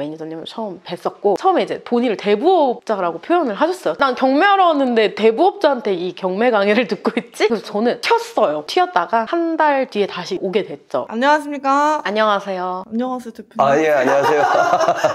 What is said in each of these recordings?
매니저님을 처음 뵀었고, 처음에 이제 본인을 대부업자라고 표현을 하셨어요. 난 경매하러왔는데 대부업자한테 이 경매 강의를 듣고 있지? 그래서 저는 튀었어요. 튀었다가 한 달 뒤에 다시 오게 됐죠. 안녕하십니까? 안녕하세요. 안녕하세요, 대표님. 예, 안녕하세요.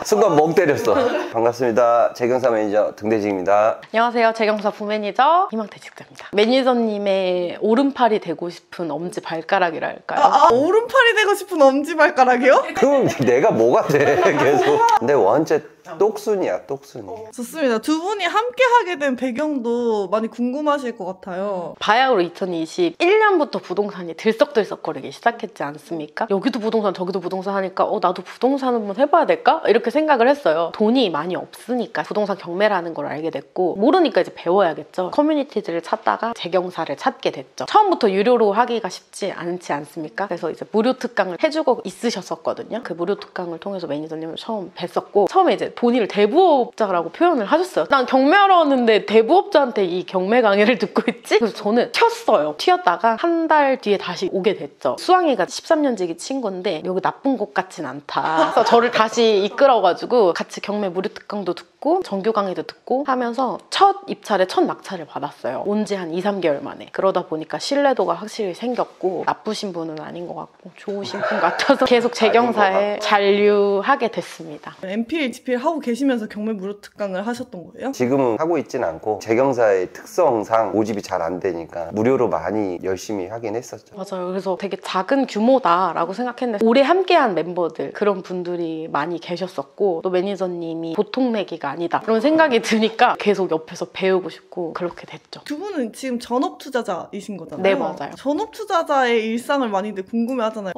순간 멍 때렸어. 반갑습니다. 재경사 매니저 등대직입니다. 안녕하세요. 재경사 부매니저 희망퇴직자입니다. 매니저님의 오른팔이 되고 싶은 엄지발가락이랄까요? 오른팔이 되고 싶은 엄지발가락이요? 그럼 내가 뭐가 돼, 계속. 근데 원체 똑순이야, 똑순이. 좋습니다. 두 분이 함께 하게 된 배경도 많이 궁금하실 것 같아요. 바야흐로 2021년부터 부동산이 들썩들썩거리기 시작했지 않습니까? 여기도 부동산 저기도 부동산 하니까 나도 부동산 한번 해봐야 될까? 이렇게 생각을 했어요. 돈이 많이 없으니까 부동산 경매라는 걸 알게 됐고, 모르니까 이제 배워야겠죠. 커뮤니티들을 찾다가 재경사를 찾게 됐죠. 처음부터 유료로 하기가 쉽지 않지 않습니까? 그래서 이제 무료 특강을 해주고 있으셨었거든요. 그 무료 특강을 통해서 매니저님을 처음 뵀었고, 처음에 이제 본인을 대부업자라고 표현을 하셨어요. 난 경매하러 왔는데 대부업자한테 이 경매 강의를 듣고 있지? 그래서 저는 튀었어요. 튀었다가 한 달 뒤에 다시 오게 됐죠. 수왕이가 13년지기 친구인데 여기 나쁜 곳 같진 않다. 그래서 저를 다시 이끌어가지고 같이 경매 무료 특강도 듣고 정규 강의도 듣고 하면서 첫 입찰에 첫 낙찰을 받았어요. 온 지 한 2, 3개월 만에. 그러다 보니까 신뢰도가 확실히 생겼고, 나쁘신 분은 아닌 것 같고 좋으신 분 같아서 계속 재경사에 잔류하게 됐습니다. MPL, GPL 하고 계시면서 경매 무료 특강을 하셨던 거예요? 지금은 하고 있진 않고, 재경사의 특성상 모집이 잘 안 되니까 무료로 많이 열심히 하긴 했었죠. 맞아요. 그래서 되게 작은 규모다라고 생각했는데 오래 함께한 멤버들, 그런 분들이 많이 계셨었고, 또 매니저님이 보통 내기가 아니다 그런 생각이 드니까 계속 옆에서 배우고 싶고 그렇게 됐죠. 두 분은 지금 전업투자자이신 거잖아요. 네, 맞아요. 전업투자자의 일상을 많이들 궁금해하잖아요.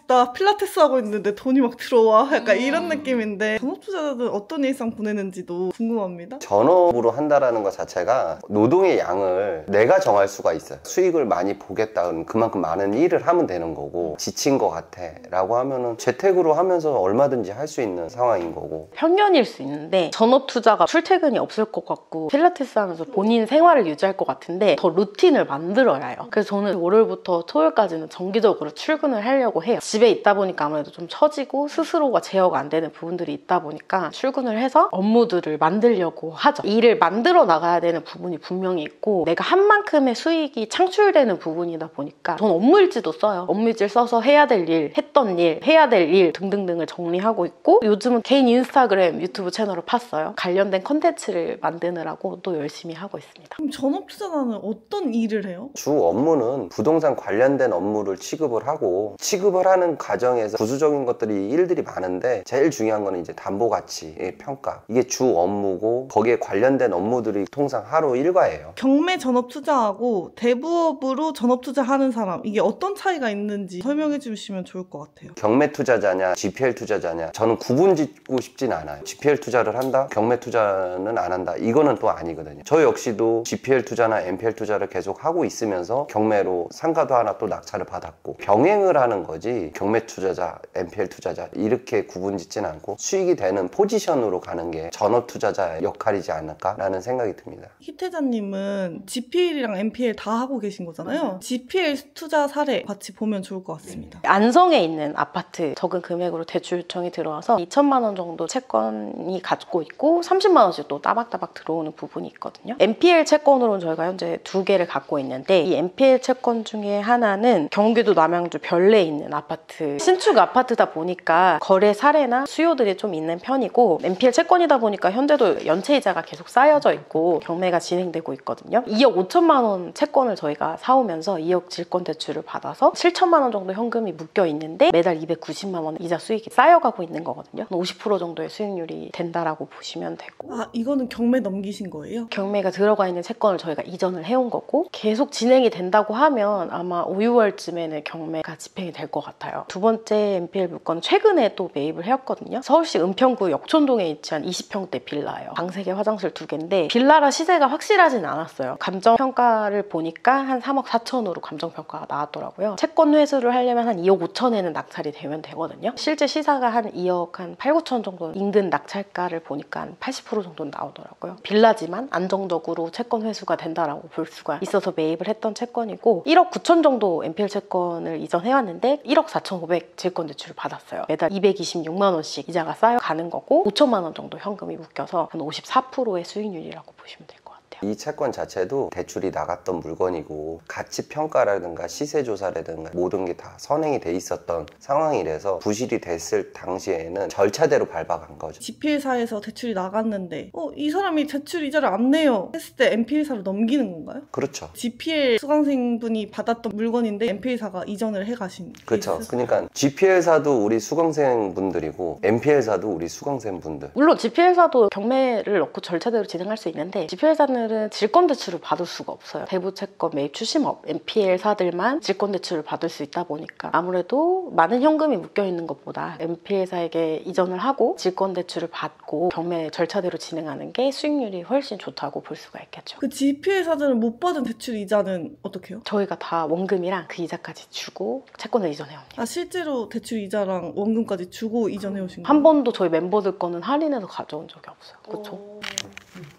나 필라테스 하고 있는데 돈이 막 들어와, 약간 이런 느낌인데, 전업투자자들 어떤 일상 보내는지도 궁금합니다. 전업으로 한다라는 것 자체가 노동의 양을 내가 정할 수가 있어요. 수익을 많이 보겠다, 그만큼 많은 일을 하면 되는 거고, 지친 것 같아 라고 하면은 재택으로 하면서 얼마든지 할 수 있는 상황인 거고. 편견일 수 있는데, 전업투자가 출퇴근이 없을 것 같고 필라테스 하면서 본인 생활을 유지할 것 같은데 더 루틴을 만들어야 해요. 그래서 저는 월요일부터 토요일까지는 정기적으로 출근을 하려고 해요. 집에 있다 보니까 아무래도 좀 처지고 스스로가 제어가 안 되는 부분들이 있다 보니까 출근을 해서 업무들을 만들려고 하죠. 일을 만들어 나가야 되는 부분이 분명히 있고, 내가 한 만큼의 수익이 창출되는 부분이다 보니까 전 업무일지도 써요. 업무일지를 써서 해야 될 일, 했던 일, 해야 될 일 등등등을 정리하고 있고, 요즘은 개인 인스타그램, 유튜브 채널을 팠어요. 관련된 컨텐츠를 만드느라고 또 열심히 하고 있습니다. 그럼 전업투자자는 어떤 일을 해요? 주 업무는 부동산 관련된 업무를 취급을 하고, 취급을 하는 과정에서 부수적인 일들이 많은데, 제일 중요한 거는 이제 담보가치의 평가, 이게 주 업무고, 거기에 관련된 업무들이 통상 하루 일과예요. 경매 전업투자하고 대부업으로 전업투자하는 사람, 이게 어떤 차이가 있는지 설명해 주시면 좋을 것 같아요. 경매 투자자냐 GPL 투자자냐, 저는 구분 짓고 싶진 않아요. GPL 투자를 한다? 경매 투자는 안 한다? 이거는 또 아니거든요. 저 역시도 GPL 투자나 MPL 투자를 계속 하고 있으면서 경매로 상가도 하나 또 낙찰을 받았고, 병행을 하는 거지 경매 투자자, MPL 투자자 이렇게 구분 짓진 않고 수익이 되는 포지션으로 가는 게 전업 투자자의 역할이지 않을까라는 생각이 듭니다. 희태자님은 GPL이랑 MPL 다 하고 계신 거잖아요. GPL 투자 사례 같이 보면 좋을 것 같습니다. 안성에 있는 아파트 적은 금액으로 대출 요청이 들어와서 2천만 원 정도 채권이 갖고 있고 30만 원씩 또 따박따박 들어오는 부분이 있거든요. MPL 채권으로는 저희가 현재 2개를 갖고 있는데, 이 MPL 채권 중에 하나는 경기도 남양주 별내에 있는 아파트, 신축 아파트다 보니까 거래 사례나 수요들이 좀 있는 편이고, MPL 채권이다 보니까 현재도 연체이자가 계속 쌓여져 있고 경매가 진행되고 있거든요. 2억 5천만 원 채권을 저희가 사오면서 2억 질권 대출을 받아서 7천만 원 정도 현금이 묶여 있는데 매달 290만 원 이자 수익이 쌓여가고 있는 거거든요. 50% 정도의 수익률이 된다라고 보시면 되고. 이거는 경매 넘기신 거예요? 경매가 들어가 있는 채권을 저희가 이전을 해온 거고, 계속 진행이 된다고 하면 아마 5, 6월쯤에는 경매가 집행이 될 것 같아요. 두 번째 MPL 물건 최근에 또 매입을 해왔거든요. 서울시 은평구 역촌동에 위치한 20평대 빌라예요. 방 3개, 화장실 2개인데 빌라라 시세가 확실하진 않았어요. 감정평가를 보니까 한 3억 4천으로 감정평가가 나왔더라고요. 채권 회수를 하려면 한 2억 5천에는 낙찰이 되면 되거든요. 실제 시사가 한 2억 한 8, 9천 정도 인근 낙찰가를 보니까 한 80% 정도는 나오더라고요. 빌라지만 안정적으로 채권 회수가 된다라고 볼 수가 있어서 매입을 했던 채권이고 1억 9천 정도 NPL 채권을 이전해왔는데 1억 4,500 질권 대출을 받았어요. 매달 226만 원씩 이자가 쌓여가는 거고 5천만 원 정도 현금이 묶여서 한 54%의 수익률이라고 보시면 될 것 같아요. 이 채권 자체도 대출이 나갔던 물건이고 가치 평가라든가 시세 조사라든가 모든 게 다 선행이 돼 있었던 상황이라서 부실이 됐을 당시에는 절차대로 밟아간 거죠. GPL사에서 대출이 나갔는데 이 사람이 대출 이자를 안 내요 했을 때 NPL사로 넘기는 건가요? 그렇죠. GPL 수강생분이 받았던 물건인데 NPL사가 이전을 해가신 그렇죠. 케이스? 그러니까 GPL사도 우리 수강생분들이고 NPL사도 우리 수강생분들. 물론 GPL사도 경매를 넣고 절차대로 진행할 수 있는데 GPL사들은 질권 대출을 받을 수가 없어요. 대부 채권 매입 추심업 NPL사들만 질권 대출을 받을 수 있다 보니까 아무래도 많은 현금이 묶여 있는 것보다 NPL사에게 이전을 하고 질권 대출을 받고 경매 절차대로 진행하는 게 수익률이 훨씬 좋다고 볼 수가 있겠죠. 그 GPL사들은 못 받은 대출 이자는 어떻게 해요? 저희가 다 원금이랑 그 이자까지 주고 채권을 이전해옵니다. 실제로 대출 이자랑 원금까지 주고 이전해 오신 거예요? 한 번도 저희 멤버들 거는 할인해서 가져온 적이 없어요. 그렇죠?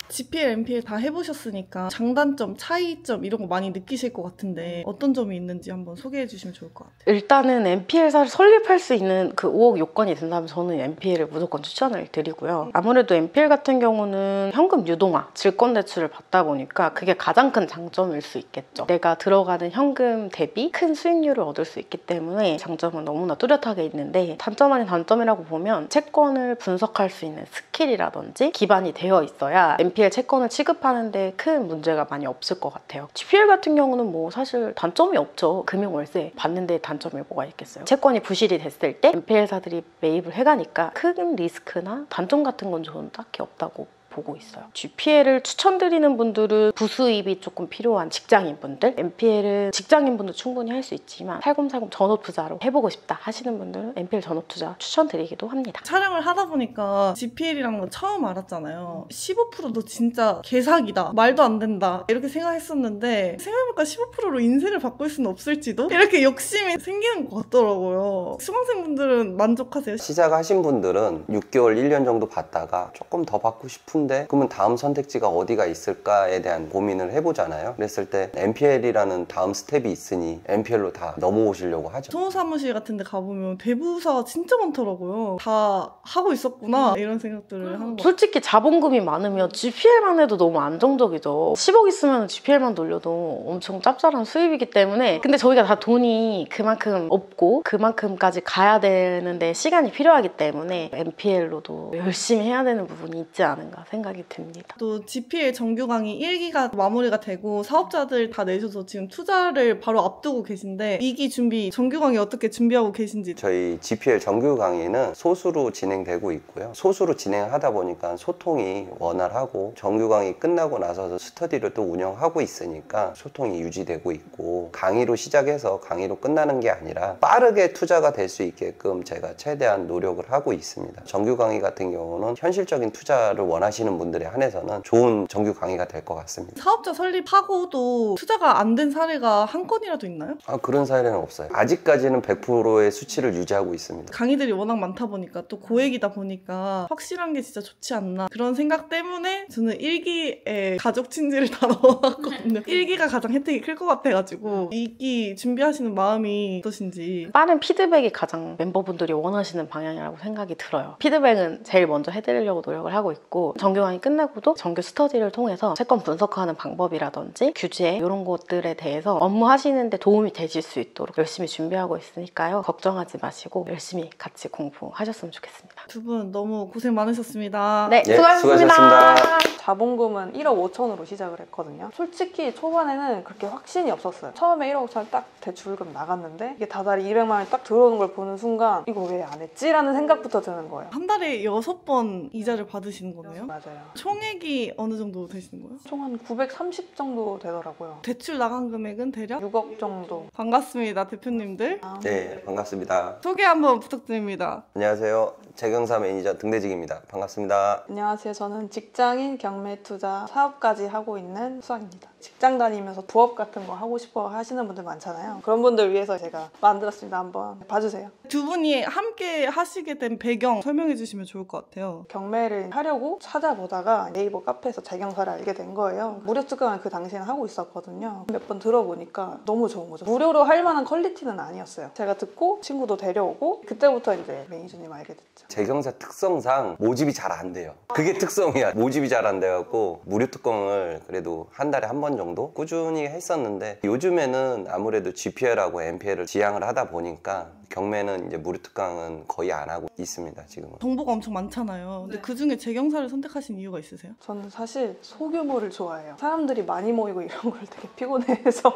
GPL, NPL 다 해보셨으니까 장단점, 차이점 이런 거 많이 느끼실 것 같은데 어떤 점이 있는지 한번 소개해 주시면 좋을 것 같아요. 일단은 NPL사를 설립할 수 있는 그 5억 요건이 된다면 저는 NPL을 무조건 추천을 드리고요. 아무래도 NPL 같은 경우는 현금 유동화, 질권 대출을 받다 보니까 그게 가장 큰 장점일 수 있겠죠. 내가 들어가는 현금 대비 큰 수익률을 얻을 수 있기 때문에 장점은 너무나 뚜렷하게 있는데 단점 아닌 단점이라고 보면 채권을 분석할 수 있는 스킬이라든지 기반이 되어 있어야 NPL 채권을 취급하는데 큰 문제가 많이 없을 것 같아요. GPL 같은 경우는 뭐 사실 단점이 없죠. 금융월세 받는데 단점이 뭐가 있겠어요. 채권이 부실이 됐을 때 NPL사들이 매입을 해가니까 큰 리스크나 단점 같은 건 저는 딱히 없다고 보고 있어요. GPL을 추천드리는 분들은 부수입이 조금 필요한 직장인분들, NPL은 직장인분도 충분히 할 수 있지만 살금살금 전업투자로 해보고 싶다 하시는 분들은 NPL 전업투자 추천드리기도 합니다. 촬영을 하다 보니까 GPL이라는 건 처음 알았잖아요. 15%도 진짜 개사기다. 말도 안 된다. 이렇게 생각했었는데 생각해보니까 15%로 인생을 바꿀 수는 없을지도? 이렇게 욕심이 생기는 것 같더라고요. 수강생분들은 만족하세요? 시작하신 분들은 6개월, 1년 정도 받다가 조금 더 받고 싶은데 그러면 다음 선택지가 어디가 있을까에 대한 고민을 해보잖아요. 그랬을 때 NPL이라는 다음 스텝이 있으니 NPL로 다 넘어오시려고 하죠. 소사무실 같은 데 가보면 대부사 진짜 많더라고요. 다 하고 있었구나 이런 생각들을 하는 것 같아요. 솔직히 자본금이 많으면 GPL만 해도 너무 안정적이죠. 10억 있으면 GPL만 돌려도 엄청 짭짤한 수입이기 때문에 근데 저희가 다 돈이 그만큼 없고 그만큼까지 가야 되는데 시간이 필요하기 때문에 NPL로도 열심히 해야 되는 부분이 있지 않은가 생각이 듭니다. 또 GPL 정규 강의 1기가 마무리가 되고 사업자들 다 내셔서 지금 투자를 바로 앞두고 계신데 2기 준비, 정규 강의 어떻게 준비하고 계신지. 저희 GPL 정규 강의는 소수로 진행되고 있고요. 소수로 진행하다 보니까 소통이 원활하고 정규 강의 끝나고 나서 스터디를 또 운영하고 있으니까 소통이 유지되고 있고 강의로 시작해서 강의로 끝나는 게 아니라 빠르게 투자가 될 수 있게끔 제가 최대한 노력을 하고 있습니다. 정규 강의 같은 경우는 현실적인 투자를 원하시는 분들에 한해서는 좋은 정규 강의가 될 것 같습니다. 사업자 설립하고도 투자가 안 된 사례가 한 건이라도 있나요? 그런 사례는 없어요. 아직까지는 100%의 수치를 유지하고 있습니다. 강의들이 워낙 많다 보니까 또 고액이다 보니까 확실한 게 진짜 좋지 않나 그런 생각 때문에 저는 1기에 가족 친지를 다 넣어놨거든요. 1기가 가장 혜택이 클 것 같아가지고 2기 준비하시는 마음이 어떠신지. 빠른 피드백이 가장 멤버분들이 원하시는 방향이라고 생각이 들어요. 피드백은 제일 먼저 해드리려고 노력을 하고 있고 정규 강의 끝나고도 정규 스터디를 통해서 채권 분석하는 방법이라든지 규제 이런 것들에 대해서 업무하시는데 도움이 되실 수 있도록 열심히 준비하고 있으니까요. 걱정하지 마시고 열심히 같이 공부하셨으면 좋겠습니다. 두 분 너무 고생 많으셨습니다. 네, 예, 수고하셨습니다. 수고하셨습니다. 자본금은 1억 5천으로 시작을 했거든요. 솔직히 초반에는 그렇게 확신이 없었어요. 처음에 1억 5천 딱 대출금 나갔는데 이게 다달이 200만 원이 딱 들어오는 걸 보는 순간 이거 왜 안 했지? 라는 생각부터 드는 거예요. 한 달에 6번 이자를 받으시는 거네요? 맞아요. 총액이 어느 정도 되시는 거예요? 총 한 930 정도 되더라고요. 대출 나간 금액은 대략? 6억 정도. 반갑습니다, 대표님들. 네, 반갑습니다. 소개 한번 부탁드립니다. 안녕하세요. 재경사 매니저 등대직입니다. 반갑습니다. 안녕하세요. 저는 직장인 경매 투자 사업까지 하고 있는 수학입니다. 직장 다니면서 부업 같은 거 하고 싶어 하시는 분들 많잖아요. 그런 분들 위해서 제가 만들었습니다. 한번 봐주세요. 두 분이 함께 하시게 된 배경 설명해 주시면 좋을 것 같아요. 경매를 하려고 찾아보다가 네이버 카페에서 재경사를 알게 된 거예요. 무료 특강을 그 당시에는 하고 있었거든요. 몇 번 들어보니까 너무 좋은 거죠. 무료로 할 만한 퀄리티는 아니었어요. 제가 듣고 친구도 데려오고 그때부터 이제 매니저님 알게 됐죠. 재경사 특성상 모집이 잘 안 돼요. 그게 특성이야. 모집이 잘 안 돼갖고 무료 특강을 그래도 한 달에 한 번 정도 꾸준히 했었는데, 요즘에는 아무래도 GPL하고 MPL을 지향을 하다 보니까 경매는 이제 무료 특강은 거의 안 하고 있습니다, 지금은. 정보가 엄청 많잖아요. 근데 그 중에 재경사를 선택하신 이유가 있으세요? 저는 사실 소규모를 좋아해요. 사람들이 많이 모이고 이런 걸 되게 피곤해해서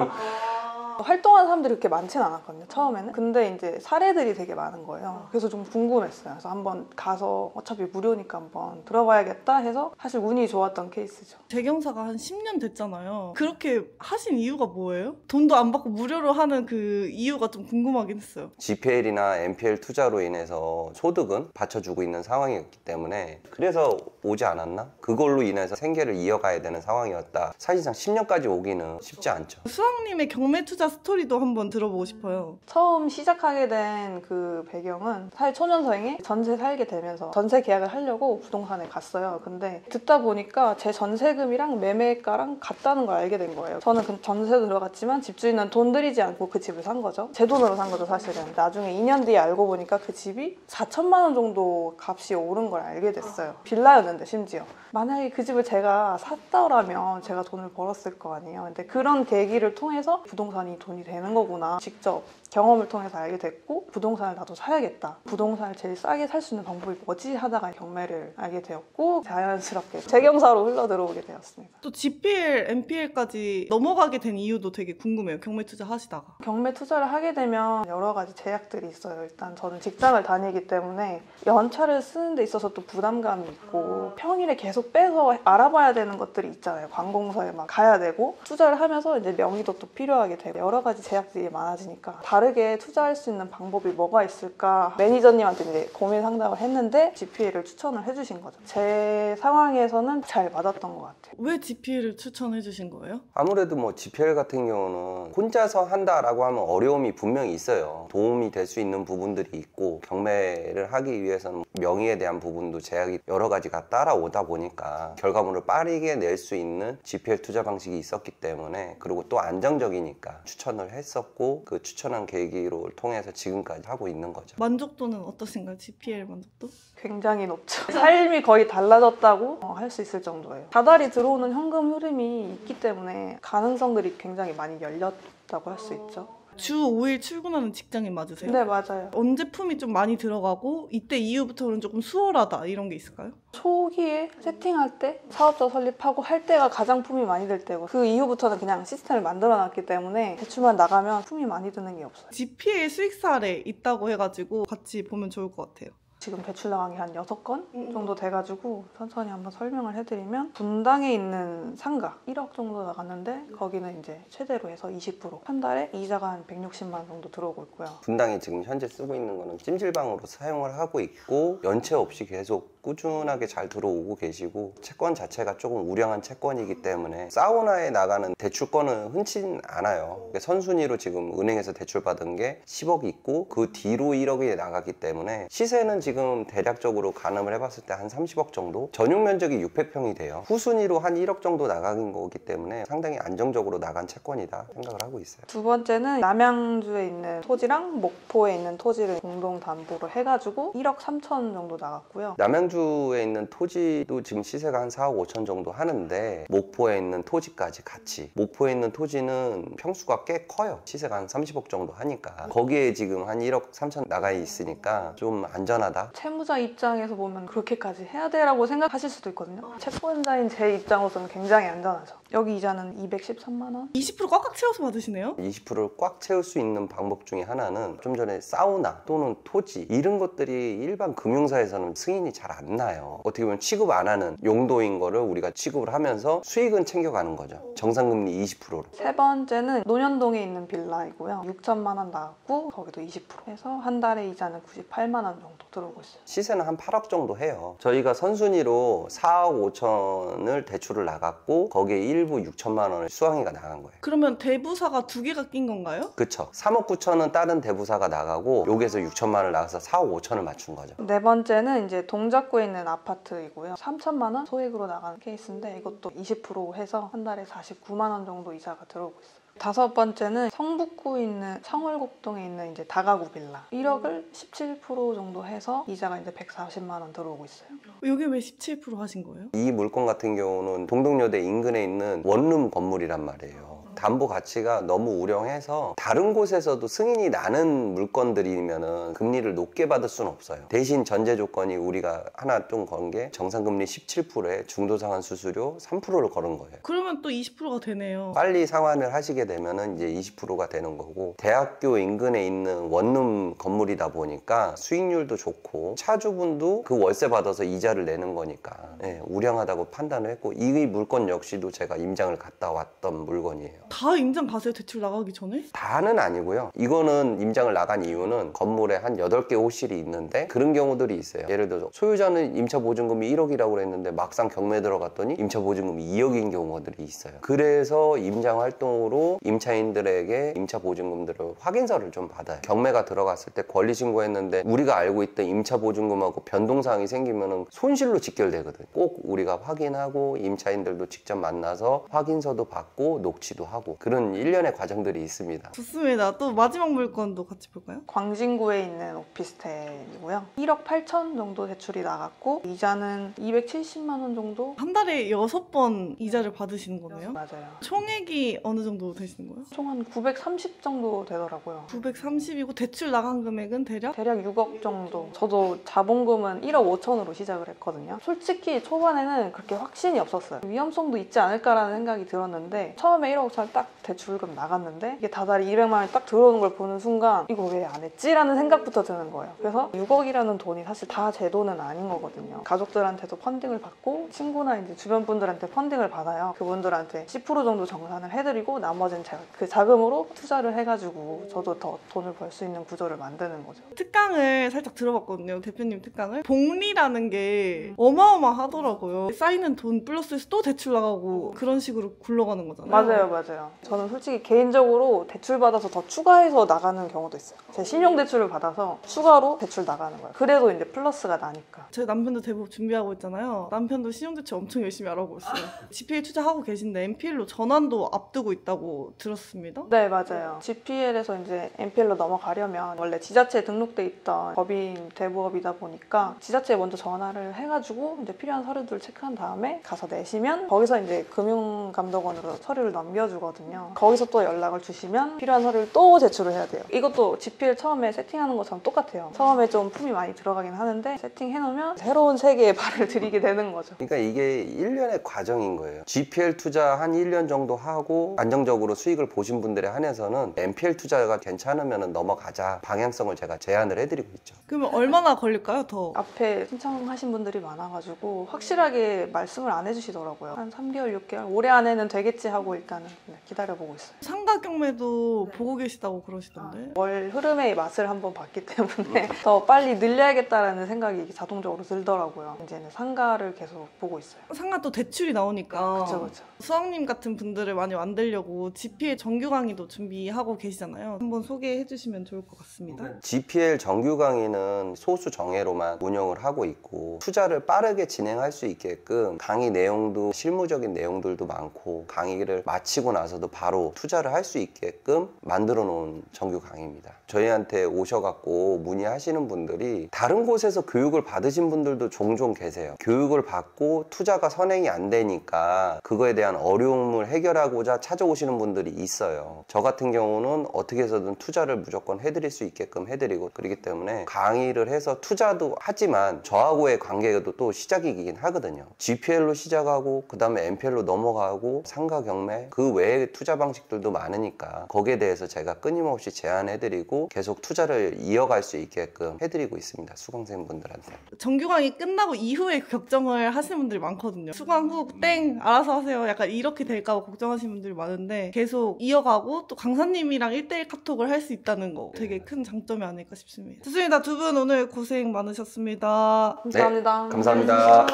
활동하는 사람들이 그렇게 많지는 않았거든요, 처음에는. 근데 이제 사례들이 되게 많은 거예요. 그래서 좀 궁금했어요. 그래서 한번 가서 어차피 무료니까 한번 들어봐야겠다 해서 사실 운이 좋았던 케이스죠. 재경사가 한 10년 됐잖아요. 그렇게 하신 이유가 뭐예요? 돈도 안 받고 무료로 하는 그 이유가 좀 궁금하긴 했어요. GPL이나 MPL 투자로 인해서 소득은 받쳐주고 있는 상황이었기 때문에 그래서 오지 않았나? 그걸로 인해서 생계를 이어가야 되는 상황이었다. 사실상 10년까지 오기는 쉽지 않죠. 수학님의 경매 투자 스토리도 한번 들어보고 싶어요. 처음 시작하게 된 그 배경은 사실 초년생에 전세 살게 되면서 전세 계약을 하려고 부동산에 갔어요. 근데 듣다 보니까 제 전세금이랑 매매가랑 같다는 걸 알게 된 거예요. 저는 그 전세도 들어갔지만 집주인은 돈 들이지 않고 그 집을 산 거죠. 제 돈으로 산 거죠, 사실은. 나중에 2년 뒤에 알고 보니까 그 집이 4천만 원 정도 값이 오른 걸 알게 됐어요. 빌라였는데 심지어. 만약에 그 집을 제가 샀더라면 제가 돈을 벌었을 거 아니에요. 근데 그런 계기를 통해서 부동산이 돈이 되는 거구나. 직접 경험을 통해서 알게 됐고, 부동산을 나도 사야겠다. 부동산을 제일 싸게 살 수 있는 방법이 뭐지 하다가 경매를 알게 되었고, 자연스럽게 재경사로 흘러들어오게 되었습니다. 또 GPL, MPL까지 넘어가게 된 이유도 되게 궁금해요. 경매 투자 하시다가. 경매 투자를 하게 되면 여러 가지 제약들이 있어요. 일단 저는 직장을 다니기 때문에 연차를 쓰는 데 있어서 또 부담감이 있고, 평일에 계속 빼서 알아봐야 되는 것들이 있잖아요. 관공서에 막 가야 되고, 투자를 하면서 이제 명의도 또 필요하게 되고, 여러 가지 제약들이 많아지니까 다르게 투자할 수 있는 방법이 뭐가 있을까 매니저님한테 이제 고민 상담을 했는데 GPL을 추천을 해주신 거죠. 제 상황에서는 잘 맞았던 것 같아요. 왜 GPL을 추천해 주신 거예요? 아무래도 뭐 GPL 같은 경우는 혼자서 한다라고 하면 어려움이 분명히 있어요. 도움이 될 수 있는 부분들이 있고, 경매를 하기 위해서는 명의에 대한 부분도 제약이 여러 가지가 따라오다 보니까 결과물을 빠르게 낼 수 있는 GPL 투자 방식이 있었기 때문에, 그리고 또 안정적이니까 추천을 했었고, 그 추천한 계기를 통해서 지금까지 하고 있는 거죠. 만족도는 어떠신가요? GPL 만족도? 굉장히 높죠. 삶이 거의 달라졌다고 할 수 있을 정도예요. 다달이 들어오는 현금 흐름이 있기 때문에 가능성들이 굉장히 많이 열렸다고 할 수 있죠. 주 5일 출근하는 직장인 맞으세요? 네, 맞아요. 언제품이 좀 많이 들어가고 이때 이후부터는 조금 수월하다 이런 게 있을까요? 초기에 세팅할 때, 사업자 설립하고 할 때가 가장 품이 많이 들 때고, 그 이후부터는 그냥 시스템을 만들어놨기 때문에 대출만 나가면 품이 많이 드는 게 없어요. GPL 수익 사례 있다고 해가지고 같이 보면 좋을 것 같아요. 지금 대출 나간 게 한 6건 정도 돼가지고 천천히 한번 설명을 해드리면, 분당에 있는 상가 1억 정도 나갔는데 거기는 이제 최대로 해서 20%, 한 달에 이자가 한 160만 원 정도 들어오고 있고요. 분당에 지금 현재 쓰고 있는 거는 찜질방으로 사용을 하고 있고, 연체 없이 계속 꾸준하게 잘 들어오고 계시고, 채권 자체가 조금 우량한 채권이기 때문에 사우나에 나가는 대출권은 흔치 않아요. 선순위로 지금 은행에서 대출받은 게 10억 있고, 그 뒤로 1억이 나가기 때문에 시세는 지금 대략적으로 가늠을 해봤을 때 한 30억 정도? 전용 면적이 600평이 돼요. 후순위로 한 1억 정도 나간 거기 때문에 상당히 안정적으로 나간 채권이다 생각을 하고 있어요. 두 번째는 남양주에 있는 토지랑 목포에 있는 토지를 공동 담보로 해가지고 1억 3천 정도 나갔고요. 남양주에 있는 토지도 지금 시세가 한 4억 5천 정도 하는데, 목포에 있는 토지까지 같이, 목포에 있는 토지는 평수가 꽤 커요. 시세가 한 30억 정도 하니까 거기에 지금 한 1억 3천 나가 있으니까 좀 안전하다. 채무자 입장에서 보면 그렇게까지 해야 돼라고 생각하실 수도 있거든요. 채권자인 제 입장으로서는 굉장히 안전하죠. 여기 이자는 213만 원? 20% 꽉꽉 채워서 받으시네요? 20%를 꽉 채울 수 있는 방법 중에 하나는, 좀 전에 사우나 또는 토지 이런 것들이 일반 금융사에서는 승인이 잘 안 나요. 어떻게 보면 취급 안 하는 용도인 거를 우리가 취급을 하면서 수익은 챙겨가는 거죠. 정상금리 20%로. 세 번째는 논현동에 있는 빌라이고요. 6천만 원 나왔고 거기도 20% 해서 한 달에 이자는 98만 원 정도 들어오고 있어요. 시세는 한 8억 정도 해요. 저희가 선순위로 4억 5천을 대출을 나갔고, 거기에 1부 6천만 원을 수강료가 나간 거예요. 그러면 대부사가 2개가 낀 건가요? 그쵸. 3억 9천은 다른 대부사가 나가고 여기에서 6천만 원을 나가서 4억 5천을 맞춘 거죠. 네 번째는 이제 동작구에 있는 아파트이고요. 3천만 원 소액으로 나가는 케이스인데 이것도 20% 해서 한 달에 49만 원 정도 이자가 들어오고 있어요. 다섯 번째는 성북구에 있는 성월곡동에 있는 이제 다가구 빌라 1억을 17% 정도 해서 이자가 이제 140만 원 들어오고 있어요. 여기 왜 17% 하신 거예요? 이 물건 같은 경우는 동덕여대 인근에 있는 원룸 건물이란 말이에요. 담보 가치가 너무 우량해서 다른 곳에서도 승인이 나는 물건들이면은 금리를 높게 받을 수는 없어요. 대신 전제 조건이 우리가 하나 좀 건 게 정상금리 17%에 중도상환 수수료 3%를 걸은 거예요. 그러면 또 20%가 되네요. 빨리 상환을 하시게 되면은 이제 20%가 되는 거고, 대학교 인근에 있는 원룸 건물이다 보니까 수익률도 좋고 차주분도 그 월세 받아서 이자를 내는 거니까 우량하다고 판단을 했고, 이 물건 역시도 제가 임장을 갔다 왔던 물건이에요. 다 임장 가세요? 대출 나가기 전에? 다는 아니고요. 이거는 임장을 나간 이유는 건물에 한 8개 호실이 있는데 그런 경우들이 있어요. 예를 들어서 소유자는 임차 보증금이 1억이라고 그랬는데 막상 경매 들어갔더니 임차 보증금이 2억인 경우들이 있어요. 그래서 임장 활동으로 임차인들에게 임차 보증금들을 확인서를 좀 받아요. 경매가 들어갔을 때 권리 신고했는데 우리가 알고 있던 임차 보증금하고 변동사항이 생기면 손실로 직결되거든요. 꼭 우리가 확인하고 임차인들도 직접 만나서 확인서도 받고 녹취도 하고 그런 일련의 과정들이 있습니다. 좋습니다. 또 마지막 물건도 같이 볼까요? 광진구에 있는 오피스텔이고요. 1억 8천 정도 대출이 나갔고 이자는 270만 원 정도? 한 달에 6번 이자를 받으시는 거네요? 맞아요. 총액이 어느 정도 되시는 거예요? 총 한 930 정도 되더라고요. 930이고 대출 나간 금액은 대략? 대략 6억 정도. 저도 자본금은 1억 5천으로 시작을 했거든요. 솔직히 초반에는 그렇게 확신이 없었어요. 위험성도 있지 않을까라는 생각이 들었는데 처음에 1억 5천 딱 대출금 나갔는데 이게 다달이 200만 원이 딱 들어오는 걸 보는 순간 이거 왜 안 했지? 라는 생각부터 드는 거예요. 그래서 6억이라는 돈이 사실 다 제 돈은 아닌 거거든요. 가족들한테도 펀딩을 받고 친구나 이제 주변 분들한테 펀딩을 받아요. 그분들한테 10% 정도 정산을 해드리고 나머지는 제가 그 자금으로 투자를 해가지고 저도 더 돈을 벌 수 있는 구조를 만드는 거죠. 특강을 살짝 들어봤거든요. 대표님 특강을. 복리라는 게 어마어마하더라고요. 쌓이는 돈 플러스해서 또 대출 나가고 그런 식으로 굴러가는 거잖아요. 맞아요. 저는 솔직히 개인적으로 대출 받아서 더 추가해서 나가는 경우도 있어요. 제 신용대출을 받아서 추가로 대출 나가는 거예요. 그래도 이제 플러스가 나니까. 제 남편도 대부업 준비하고 있잖아요. 남편도 신용대출 엄청 열심히 알아보고 있어요. GPL 투자하고 계신데 NPL로 전환도 앞두고 있다고 들었습니다. 네, 맞아요. GPL에서 이제 NPL로 넘어가려면 원래 지자체에 등록돼 있던 법인 대부업이다 보니까 지자체에 먼저 전화를 해가지고 이제 필요한 서류들을 체크한 다음에 가서 내시면 거기서 이제 금융감독원으로 서류를 넘겨주거든요. 거기서 또 연락을 주시면 필요한 서류를 또 제출을 해야 돼요. 이것도 GPL 처음에 세팅하는 것처럼 똑같아요. 처음에 좀 품이 많이 들어가긴 하는데 세팅해놓으면 새로운 세계에 발을 들이게 되는 거죠. 그러니까 이게 1년의 과정인 거예요. GPL 투자 한 1년 정도 하고 안정적으로 수익을 보신 분들에 한해서는 NPL 투자가 괜찮으면 넘어가자 방향성을 제가 제안을 해드리고 있죠. 그러면 얼마나 걸릴까요, 더? 앞에 신청하신 분들이 많아가지고 확실하게 말씀을 안 해주시더라고요. 한 3개월, 6개월? 올해 안에는 되겠지 하고 일단은 기다려보고 있어요. 상가 경매도 보고 계시다고 그러시던데. 월 흐름의 맛을 한번 봤기 때문에 더 빨리 늘려야겠다라는 생각이 자동적으로 들더라고요. 이제는 상가를 계속 보고 있어요. 상가 또 대출이 나오니까 그렇죠. 수학님 같은 분들을 많이 만들려고 GPL 정규 강의도 준비하고 계시잖아요. 한번 소개해 주시면 좋을 것 같습니다. GPL 정규 강의는 소수 정예로만 운영을 하고 있고 투자를 빠르게 진행할 수 있게끔 강의 내용도 실무적인 내용들도 많고 강의를 마치고 나서도 바로 투자를 할 수 있게끔 만들어 놓은 정규 강의입니다. 저희한테 오셔갖고 문의하시는 분들이 다른 곳에서 교육을 받으신 분들도 종종 계세요. 교육을 받고 투자가 선행이 안 되니까 그거에 대한 어려움을 해결하고자 찾아오시는 분들이 있어요. 저 같은 경우는 어떻게 해서든 투자를 무조건 해드릴 수 있게끔 해드리고 그렇기 때문에 강의를 해서 투자도 하지만 저하고의 관계도 또 시작이긴 하거든요. GPL로 시작하고 그 다음에 NPL로 넘어가고 상가 경매 그 외의 투자 방식들도 많으니까 거기에 대해서 제가 끊임없이 제안해드리고 계속 투자를 이어갈 수 있게끔 해드리고 있습니다. 수강생분들한테. 정규 강의 끝나고 이후에 걱정을 하시는 분들이 많거든요. 수강 후 땡 알아서 하세요. 약간 이렇게 될까 봐 걱정하시는 분들이 많은데 계속 이어가고 또 강사님이랑 1대1 카톡을 할 수 있다는 거 되게 큰 장점이 아닐까 싶습니다. 좋습니다. 두 분 오늘 고생 많으셨습니다. 감사합니다. 네, 감사합니다.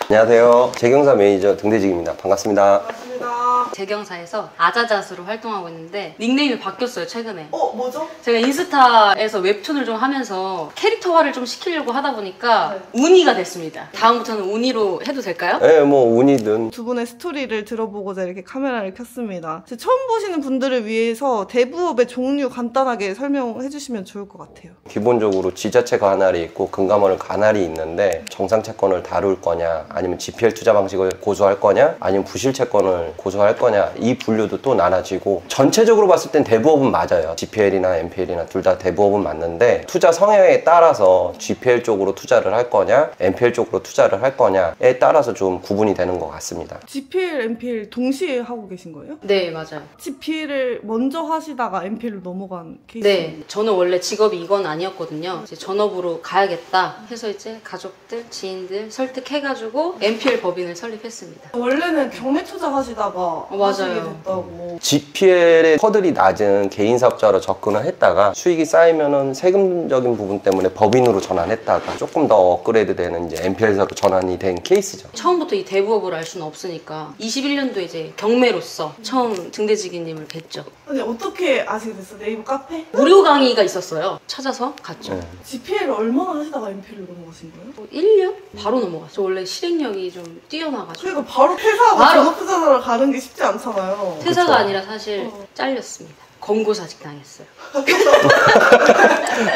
안녕하세요. 재경사 매니저 등대직입니다. 반갑습니다. 반갑습니다. 재경사에서 아자자스로 활동하고 있는데 닉네임이 바뀌었어요 최근에. 뭐죠? 제가 인스타에서 웹툰을 좀 하면서 캐릭터화를 좀 시키려고 하다 보니까 운이가 됐습니다. 다음부터는 운이로 해도 될까요? 네, 뭐 운이든. 두 분의 스토리를 들어보고자 이렇게 카메라를 켰습니다. 처음 보시는 분들을 위해서 대부업의 종류 간단하게 설명해 주시면 좋을 것 같아요. 기본적으로 지자체 관할이 있고 금감원 관할이 있는데 정상 채권을 다룰 거냐, 아니면 GPL 투자 방식을 고수할 거냐, 아니면 부실 채권을 고수할 거냐, 이 분류도 또 나눠지고, 전체적으로 봤을 땐 대부업은 맞아요. GPL이나 NPL이나 둘 다 대부업은 맞는데 투자 성향에 따라서 GPL 쪽으로 투자를 할 거냐, NPL 쪽으로 투자를 할 거냐에 따라서 좀 구분이 되는 것 같습니다. GPL, NPL 동시에 하고 계신 거예요? 네, 맞아요. GPL을 먼저 하시다가 NPL로 넘어간 케이스? 네, 저는 원래 직업이 이건 아니었거든요. 이제 전업으로 가야겠다 해서 이제 가족들, 지인들 설득해가지고 NPL 법인을 설립했습니다. 원래는 경매 투자 하시다가 하시게 맞아요. 됐다고. GPL의 허들이 낮은 개인 사업자로 접근을 했다가 수익이 쌓이면은 세금적인 부분 때문에 법인으로 전환했다가 조금 더 업그레이드 되는 이제 NPL사로 전환이 된 케이스죠. 처음부터 이 대부업을 알 수는 없으니까 21년도에 이제 경매로서 처음 등대지기님을 뵀죠. 근데 어떻게 아시게 됐어요? 네이버 카페? 무료 강의가 있었어요. 찾아서 갔죠. 네. GPL을 얼마나 하시다가 NPL로 넘어가신 거예요? 뭐 1년? 바로 넘어갔죠. 저 원래 실행력이 좀 뛰어나가지고. 그러니까 바로 퇴사하고 바로. 전업투자자로 가는 게 쉽지 않잖아요. 퇴사가 그쵸. 아니라 사실 잘렸습니다. 권고사직 당했어요.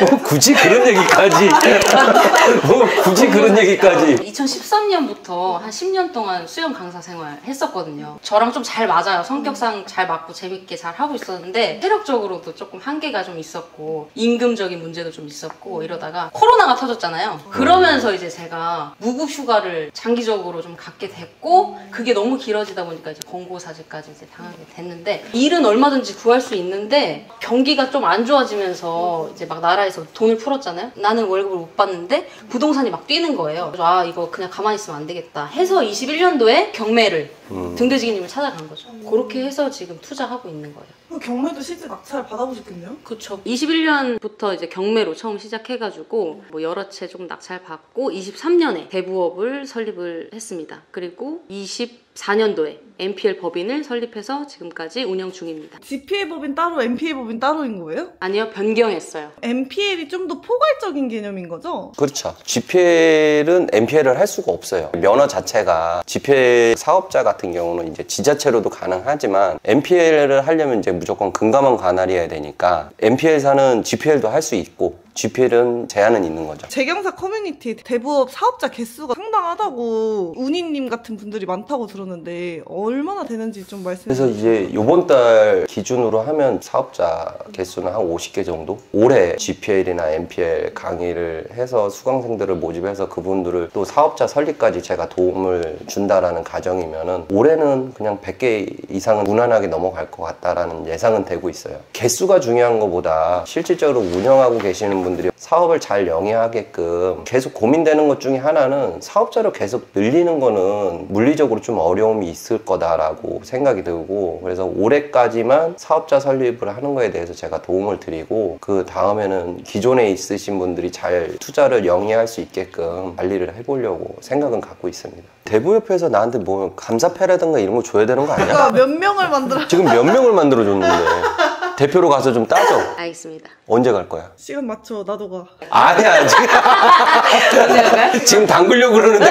뭐 굳이 그런 얘기까지. 뭐 굳이 그런 얘기까지. 2013년부터 한 10년 동안 수영 강사 생활 했었거든요. 저랑 좀 잘 맞아요. 성격상 잘 맞고 재밌게 잘 하고 있었는데 체력적으로도 조금 한계가 좀 있었고 임금적인 문제도 좀 있었고 이러다가 코로나가 터졌잖아요. 그러면서 이제 제가 무급 휴가를 장기적으로 좀 갖게 됐고 그게 너무 길어지다 보니까 이제 권고사직까지 이제 당하게 됐는데 일은 얼마든지 구할 수 있는데 경기가 좀 안 좋아지면서 이제 막 나라에서 돈을 풀었잖아요. 나는 월급을 못 받는데 부동산이 막 뛰는 거예요. 그래서 아 이거 그냥 가만히 있으면 안 되겠다 해서 21년도에 경매를 등대지기님을 찾아간 거죠. 그렇게 해서 지금 투자하고 있는 거예요. 그 경매도 실제 낙찰 받아보셨겠네요? 그쵸. 21년부터 이제 경매로 처음 시작해가지고 뭐 여러 채 조금 낙찰 받고 23년에 대부업을 설립을 했습니다. 그리고 24년도에 NPL 법인을 설립해서 지금까지 운영 중입니다. GPL 법인 따로, NPL 법인 따로인 거예요? 아니요, 변경했어요. NPL이 좀 더 포괄적인 개념인 거죠? 그렇죠. GPL은 NPL을 할 수가 없어요. 면허 자체가 GPL 사업자 같은 경우는 이제 지자체로도 가능하지만 NPL을 하려면 이제 무조건 금감원 관할이어야 되니까 NPL사는 GPL도 할 수 있고 GPL은 제한은 있는 거죠. 재경사 커뮤니티 대부업 사업자 개수가 상당하다고 운이님 같은 분들이 많다고 들었는데 얼마나 되는지 좀 말씀해 그래서 주세요. 이제 이번 달 기준으로 하면 사업자 개수는 한 50개 정도? 올해 GPL이나 NPL 강의를 해서 수강생들을 모집해서 그분들을 또 사업자 설립까지 제가 도움을 준다라는 가정이면은 올해는 그냥 100개 이상은 무난하게 넘어갈 것 같다라는 예상은 되고 있어요. 개수가 중요한 것보다 실질적으로 운영하고 계시는 분들이 사업을 잘 영위하게끔 계속 고민되는 것 중에 하나는 사업자를 계속 늘리는 거는 물리적으로 좀 어려움이 있을 거다라고 생각이 들고, 그래서 올해까지만 사업자 설립을 하는 거에 대해서 제가 도움을 드리고 그 다음에는 기존에 있으신 분들이 잘 투자를 영위할 수 있게끔 관리를 해보려고 생각은 갖고 있습니다. 대부협회에서 나한테 뭐 감사패라든가 이런 거 줘야 되는 거 아니야? 그러니까 몇 명을 만들어 지금 몇 명을 만들어줬는데 대표로 가서 좀 따져. 알겠습니다. 언제 갈 거야? 시간 맞춰 나도 가. 아니야 지금 담그려고 그러는데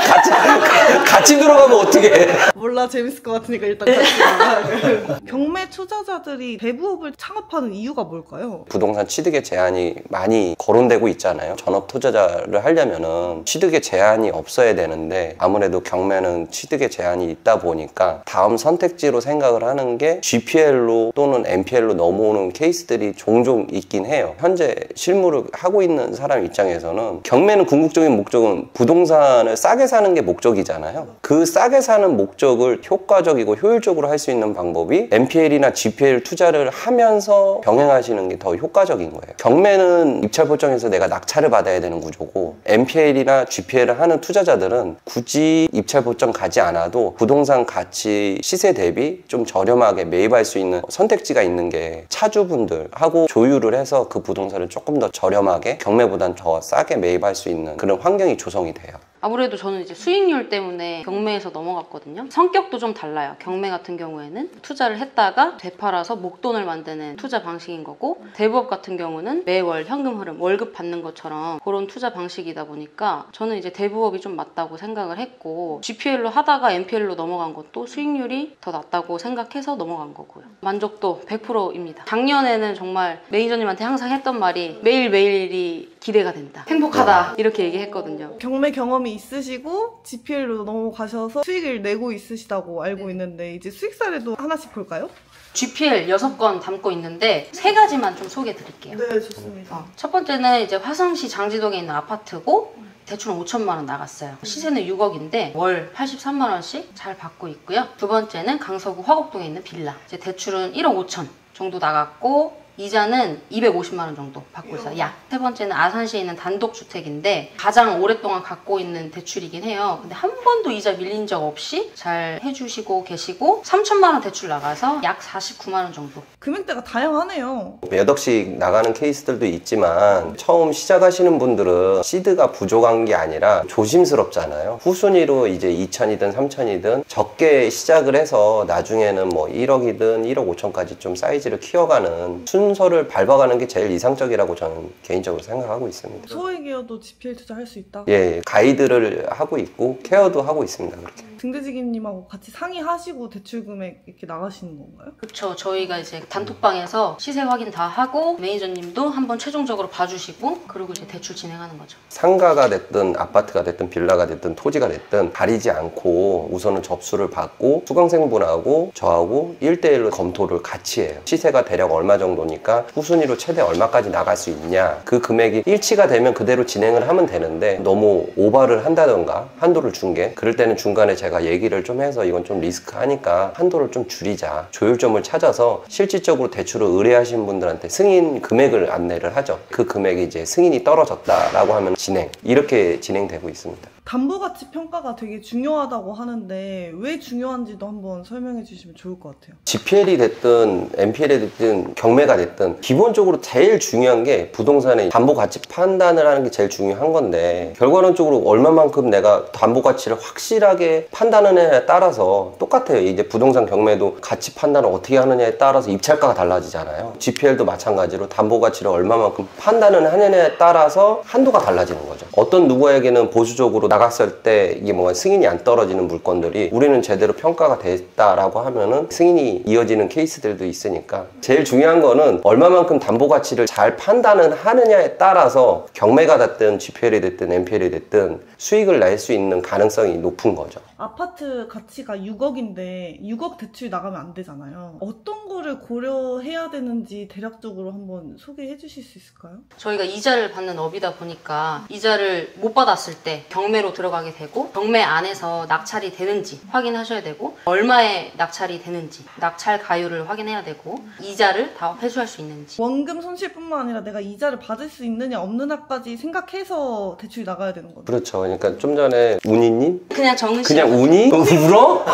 같이 들어가면 어떡해. 몰라, 재밌을 것 같으니까 일단 같이 가. 경매 투자자들이 대부업을 창업하는 이유가 뭘까요? 부동산 취득의 제한이 많이 거론되고 있잖아요. 전업 투자자를 하려면은 취득의 제한이 없어야 되는데 아무래도 경매는 취득의 제한이 있다 보니까 다음 선택지로 생각을 하는 게 GPL로 또는 NPL로 넘어오는 케이스들이 종종 있긴 해요. 현재 실무를 하고 있는 사람 입장에서는 경매는 궁극적인 목적은 부동산을 싸게 사는 게 목적이잖아요. 그 싸게 사는 목적을 효과적이고 효율적으로 할 수 있는 방법이 NPL이나 GPL 투자를 하면서 병행하시는 게 더 효과적인 거예요. 경매는 입찰 보정에서 내가 낙찰을 받아야 되는 구조고 NPL이나 GPL을 하는 투자자들은 굳이 입찰 보정 가지 않아도 부동산 가치 시세 대비 좀 저렴하게 매입할 수 있는 선택지가 있는 게 차주분들하고 조율을 해서 그 부동산을 조금 더 저렴하게 경매보단 더 싸게 매입할 수 있는 그런 환경이 조성이 돼요. 아무래도 저는 이제 수익률 때문에 경매에서 넘어갔거든요. 성격도 좀 달라요. 경매 같은 경우에는 투자를 했다가 되팔아서 목돈을 만드는 투자 방식인 거고, 대부업 같은 경우는 매월 현금 흐름, 월급 받는 것처럼 그런 투자 방식이다 보니까 저는 이제 대부업이 좀 맞다고 생각을 했고, GPL로 하다가 NPL로 넘어간 것도 수익률이 더 낮다고 생각해서 넘어간 거고요. 만족도 100%입니다. 작년에는 정말 매니저님한테 항상 했던 말이 매일매일이 기대가 된다, 행복하다, 이렇게 얘기했거든요. 경매 경험이 있으시고 GPL로 넘어가셔서 수익을 내고 있으시다고 알고 있는데, 이제 수익 사례도 하나씩 볼까요? GPL 6건 담고 있는데 3가지만 좀 소개해 드릴게요. 네, 좋습니다. 첫 번째는 이제 화성시 장지동에 있는 아파트고, 대출은 5천만 원 나갔어요. 시세는 6억인데 월 83만 원씩 잘 받고 있고요. 두 번째는 강서구 화곡동에 있는 빌라. 이제 대출은 1억 5천 정도 나갔고, 이자는 250만 원 정도 받고 있어요. 약. 세 번째는 아산시에 있는 단독주택인데 가장 오랫동안 갖고 있는 대출이긴 해요. 근데 한 번도 이자 밀린 적 없이 잘 해주시고 계시고, 3천만 원 대출 나가서 약 49만 원 정도. 금액대가 다양하네요. 몇 억씩 나가는 케이스들도 있지만, 처음 시작하시는 분들은 시드가 부족한 게 아니라 조심스럽잖아요. 후순위로 이제 2천이든 3천이든 적게 시작을 해서 나중에는 뭐 1억이든 1억 5천까지 좀 사이즈를 키워가는 순서를 밟아가는 게 제일 이상적이라고 저는 개인적으로 생각하고 있습니다. 소액이어도 GPL 투자할 수 있다? 예, 가이드를 하고 있고 케어도 하고 있습니다. 그렇게. 등대지기님하고 같이 상의하시고 대출 금액 이렇게 나가시는 건가요? 그렇죠. 저희가 이제 단톡방에서 시세 확인 다 하고, 매니저님도 한번 최종적으로 봐주시고, 그리고 이제 대출 진행하는 거죠. 상가가 됐든 아파트가 됐든 빌라가 됐든 토지가 됐든 가리지 않고 우선은 접수를 받고 수강생분하고 저하고 1대1로 검토를 같이 해요. 시세가 대략 얼마 정도니까 후순위로 최대 얼마까지 나갈 수 있냐, 그 금액이 일치가 되면 그대로 진행을 하면 되는데, 너무 오버를 한다던가 한도를 준 게, 그럴 때는 중간에 제가 얘기를 좀 해서 이건 좀 리스크하니까 한도를 좀 줄이자, 조율점을 찾아서 실질적으로 대출을 의뢰하신 분들한테 승인 금액을 안내를 하죠. 그 금액이 이제 승인이 떨어졌다라고 하면 진행, 이렇게 진행되고 있습니다. 담보가치 평가가 되게 중요하다고 하는데 왜 중요한지도 한번 설명해 주시면 좋을 것 같아요. GPL이 됐든 NPL이 됐든 경매가 됐든 기본적으로 제일 중요한 게 부동산의 담보가치 판단을 하는 게 제일 중요한 건데, 결과론적으로 얼마만큼 내가 담보가치를 확실하게 판단하느냐에 따라서 똑같아요. 이제 부동산 경매도 가치 판단을 어떻게 하느냐에 따라서 입찰가가 달라지잖아요. GPL도 마찬가지로 담보가치를 얼마만큼 판단을 하느냐에 따라서 한도가 달라지는 거죠. 어떤 누구에게는 보수적으로 나갔을 때 이게 뭔가 승인이 안 떨어지는 물건들이 우리는 제대로 평가가 됐다라고 하면은 승인이 이어지는 케이스들도 있으니까, 제일 중요한 거는 얼마만큼 담보가치를 잘 판단을 하느냐에 따라서 경매가 됐든 GPL이 됐든 NPL이 됐든 수익을 낼 수 있는 가능성이 높은 거죠. 아파트 가치가 6억인데 6억 대출 나가면 안 되잖아요. 어떤 거를 고려해야 되는지 대략적으로 한번 소개해 주실 수 있을까요? 저희가 이자를 받는 업이다 보니까 이자를 못 받았을 때 경매로 들어가게 되고, 경매 안에서 낙찰이 되는지 확인하셔야 되고, 얼마에 낙찰이 되는지 낙찰 가율을 확인해야 되고, 이자를 다 회수할 수 있는지. 원금 손실뿐만 아니라 내가 이자를 받을 수 있느냐 없느냐까지 생각해서 대출이 나가야 되는 거죠. 그렇죠. 그러니까 좀 전에 운이님? 그냥 정은 씨. 그냥 운이? 울어?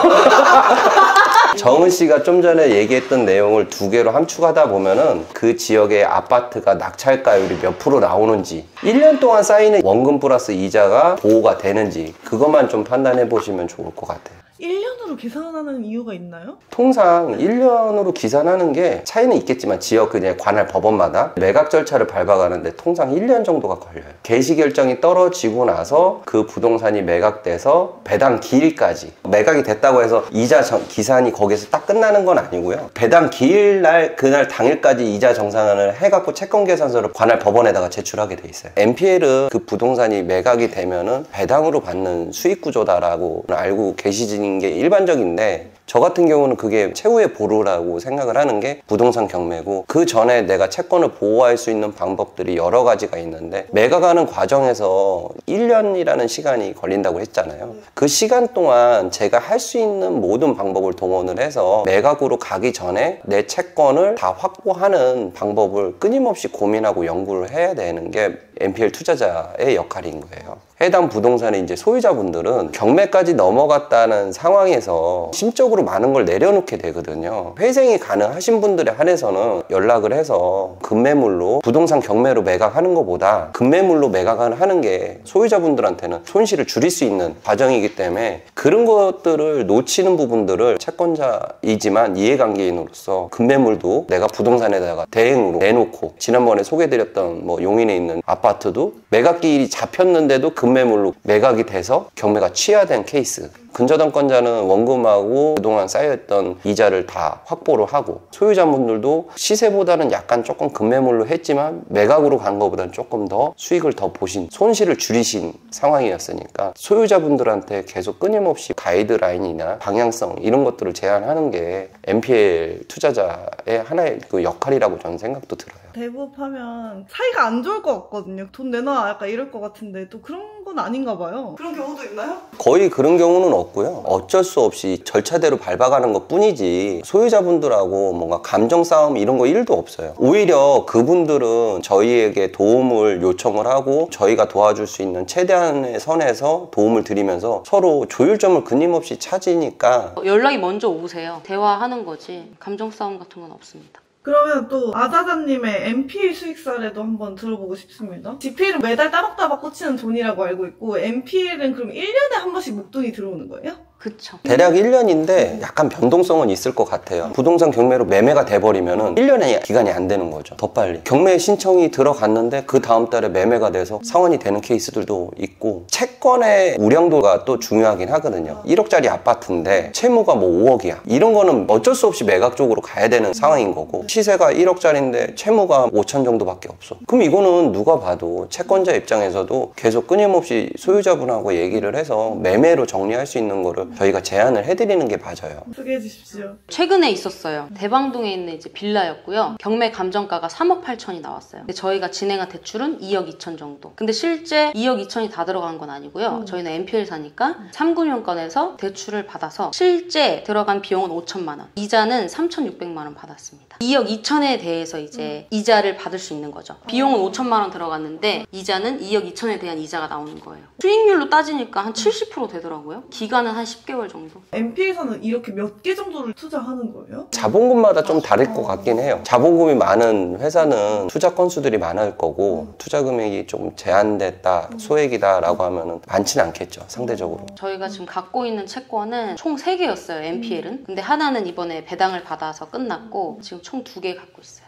정은 씨가 좀 전에 얘기했던 내용을 두 개로 함축하다 보면은 그 지역의 아파트가 낙찰가율이 몇 프로 나오는지, 1년 동안 쌓이는 원금 플러스 이자가 보호가 되는지, 그것만 좀 판단해 보시면 좋을 것 같아요. 1년으로 계산하는 이유가 있나요? 통상 1년으로 기산하는 게 차이는 있겠지만 지역 그냥 관할 법원마다 매각 절차를 밟아가는데 통상 1년 정도가 걸려요. 개시 결정이 떨어지고 나서 그 부동산이 매각돼서 배당 기일까지, 매각이 됐다고 해서 이자 기산이 거기서 딱 끝나는 건 아니고요. 배당 기일날 그날 당일까지 이자 정산을 해갖고 채권 계산서를 관할 법원에다가 제출하게 돼 있어요. NPL은 그 부동산이 매각이 되면은 배당으로 받는 수익 구조다라고 알고 계시는 게 일반적인데, 저 같은 경우는 그게 최후의 보루라고 생각을 하는 게 부동산 경매고, 그 전에 내가 채권을 보호할 수 있는 방법들이 여러 가지가 있는데, 매각하는 과정에서 1년이라는 시간이 걸린다고 했잖아요. 그 시간 동안 제가 할 수 있는 모든 방법을 동원을 해서 매각으로 가기 전에 내 채권을 다 확보하는 방법을 끊임없이 고민하고 연구를 해야 되는 게 NPL 투자자의 역할인 거예요. 해당 부동산의 이제 소유자분들은 경매까지 넘어갔다는 상황에서 심적으로 상대적으로 많은 걸 내려놓게 되거든요. 회생이 가능하신 분들에 한해서는 연락을 해서 급매물로 부동산 경매로 매각하는 것보다 급매물로 매각을 하는 게 소유자분들한테는 손실을 줄일 수 있는 과정이기 때문에 그런 것들을 놓치는 부분들을 채권자이지만 이해관계인으로서 급매물도 내가 부동산에다가 대행으로 내놓고, 지난번에 소개해드렸던 뭐 용인에 있는 아파트도 매각기일이 잡혔는데도 급매물로 매각이 돼서 경매가 취하된 케이스. 근저당권자는 원금하고 그동안 쌓여있던 이자를 다 확보를 하고, 소유자분들도 시세보다는 약간 조금 급매물로 했지만 매각으로 간 것보다는 조금 더 수익을 더 보신, 손실을 줄이신 상황이었으니까 소유자분들한테 계속 끊임없이 가이드라인이나 방향성 이런 것들을 제안하는 게 NPL 투자자의 하나의 그 역할이라고 저는 생각도 들어요. 대부업하면 사이가 안 좋을 것 같거든요. 돈 내놔 약간 이럴 것 같은데 또 그런 건 아닌가 봐요. 그런 경우도 있나요? 거의 그런 경우는 없고요. 어쩔 수 없이 절차대로 밟아가는 것 뿐이지 소유자분들하고 뭔가 감정 싸움 이런 거 1도 없어요. 오히려 그분들은 저희에게 도움을 요청을 하고 저희가 도와줄 수 있는 최대한의 선에서 도움을 드리면서 서로 조율점을 끊임없이 찾으니까. 연락이 먼저 오세요. 대화하는 거지 감정 싸움 같은 건 없습니다. 그러면 또 아자자님의 NPL 수익 사례도 한번 들어보고 싶습니다. GPL은 매달 따박따박 꽂히는 돈이라고 알고 있고 NPL은 그럼 1년에 한 번씩 목돈이 들어오는 거예요? 그쵸. 대략 1년인데 약간 변동성은 있을 것 같아요. 부동산 경매로 매매가 돼버리면은 1년의 기간이 안 되는 거죠. 더 빨리. 경매 신청이 들어갔는데 그 다음 달에 매매가 돼서 상환이 되는 케이스들도 있고, 채권의 우량도가 또 중요하긴 하거든요. 1억짜리 아파트인데 채무가 뭐 5억이야. 이런 거는 어쩔 수 없이 매각 쪽으로 가야 되는 상황인 거고, 시세가 1억짜리인데 채무가 5천 정도밖에 없어. 그럼 이거는 누가 봐도 채권자 입장에서도 계속 끊임없이 소유자분하고 얘기를 해서 매매로 정리할 수 있는 거를 저희가 제안을 해드리는 게 맞아요. 소개해 주십시오. 최근에 있었어요. 대방동에 있는 이제 빌라였고요. 경매 감정가가 3억 8천이 나왔어요. 근데 저희가 진행한 대출은 2억 2천 정도. 근데 실제 2억 2천이 다 들어간 건 아니고요. 저희는 NPL 사니까 3금융권에서 대출을 받아서 실제 들어간 비용은 5천만 원. 이자는 3,600만 원 받았습니다. 2억 2천에 대해서 이제 이자를 받을 수 있는 거죠. 비용은 5천만 원 들어갔는데 이자는 2억 2천에 대한 이자가 나오는 거예요. 수익률로 따지니까 한 70% 되더라고요. 기간은 한 10개월 정도. NPL사는 이렇게 몇 개 정도를 투자하는 거예요? 자본금마다 좀 다를 것 같긴 해요. 자본금이 많은 회사는 투자 건수들이 많을 거고, 투자 금액이 좀 제한됐다, 소액이다 라고 하면은 많지는 않겠죠, 상대적으로. 저희가 지금 갖고 있는 채권은 총 3개였어요, NPL은. 근데 하나는 이번에 배당을 받아서 끝났고 지금 총 2개 갖고 있어요.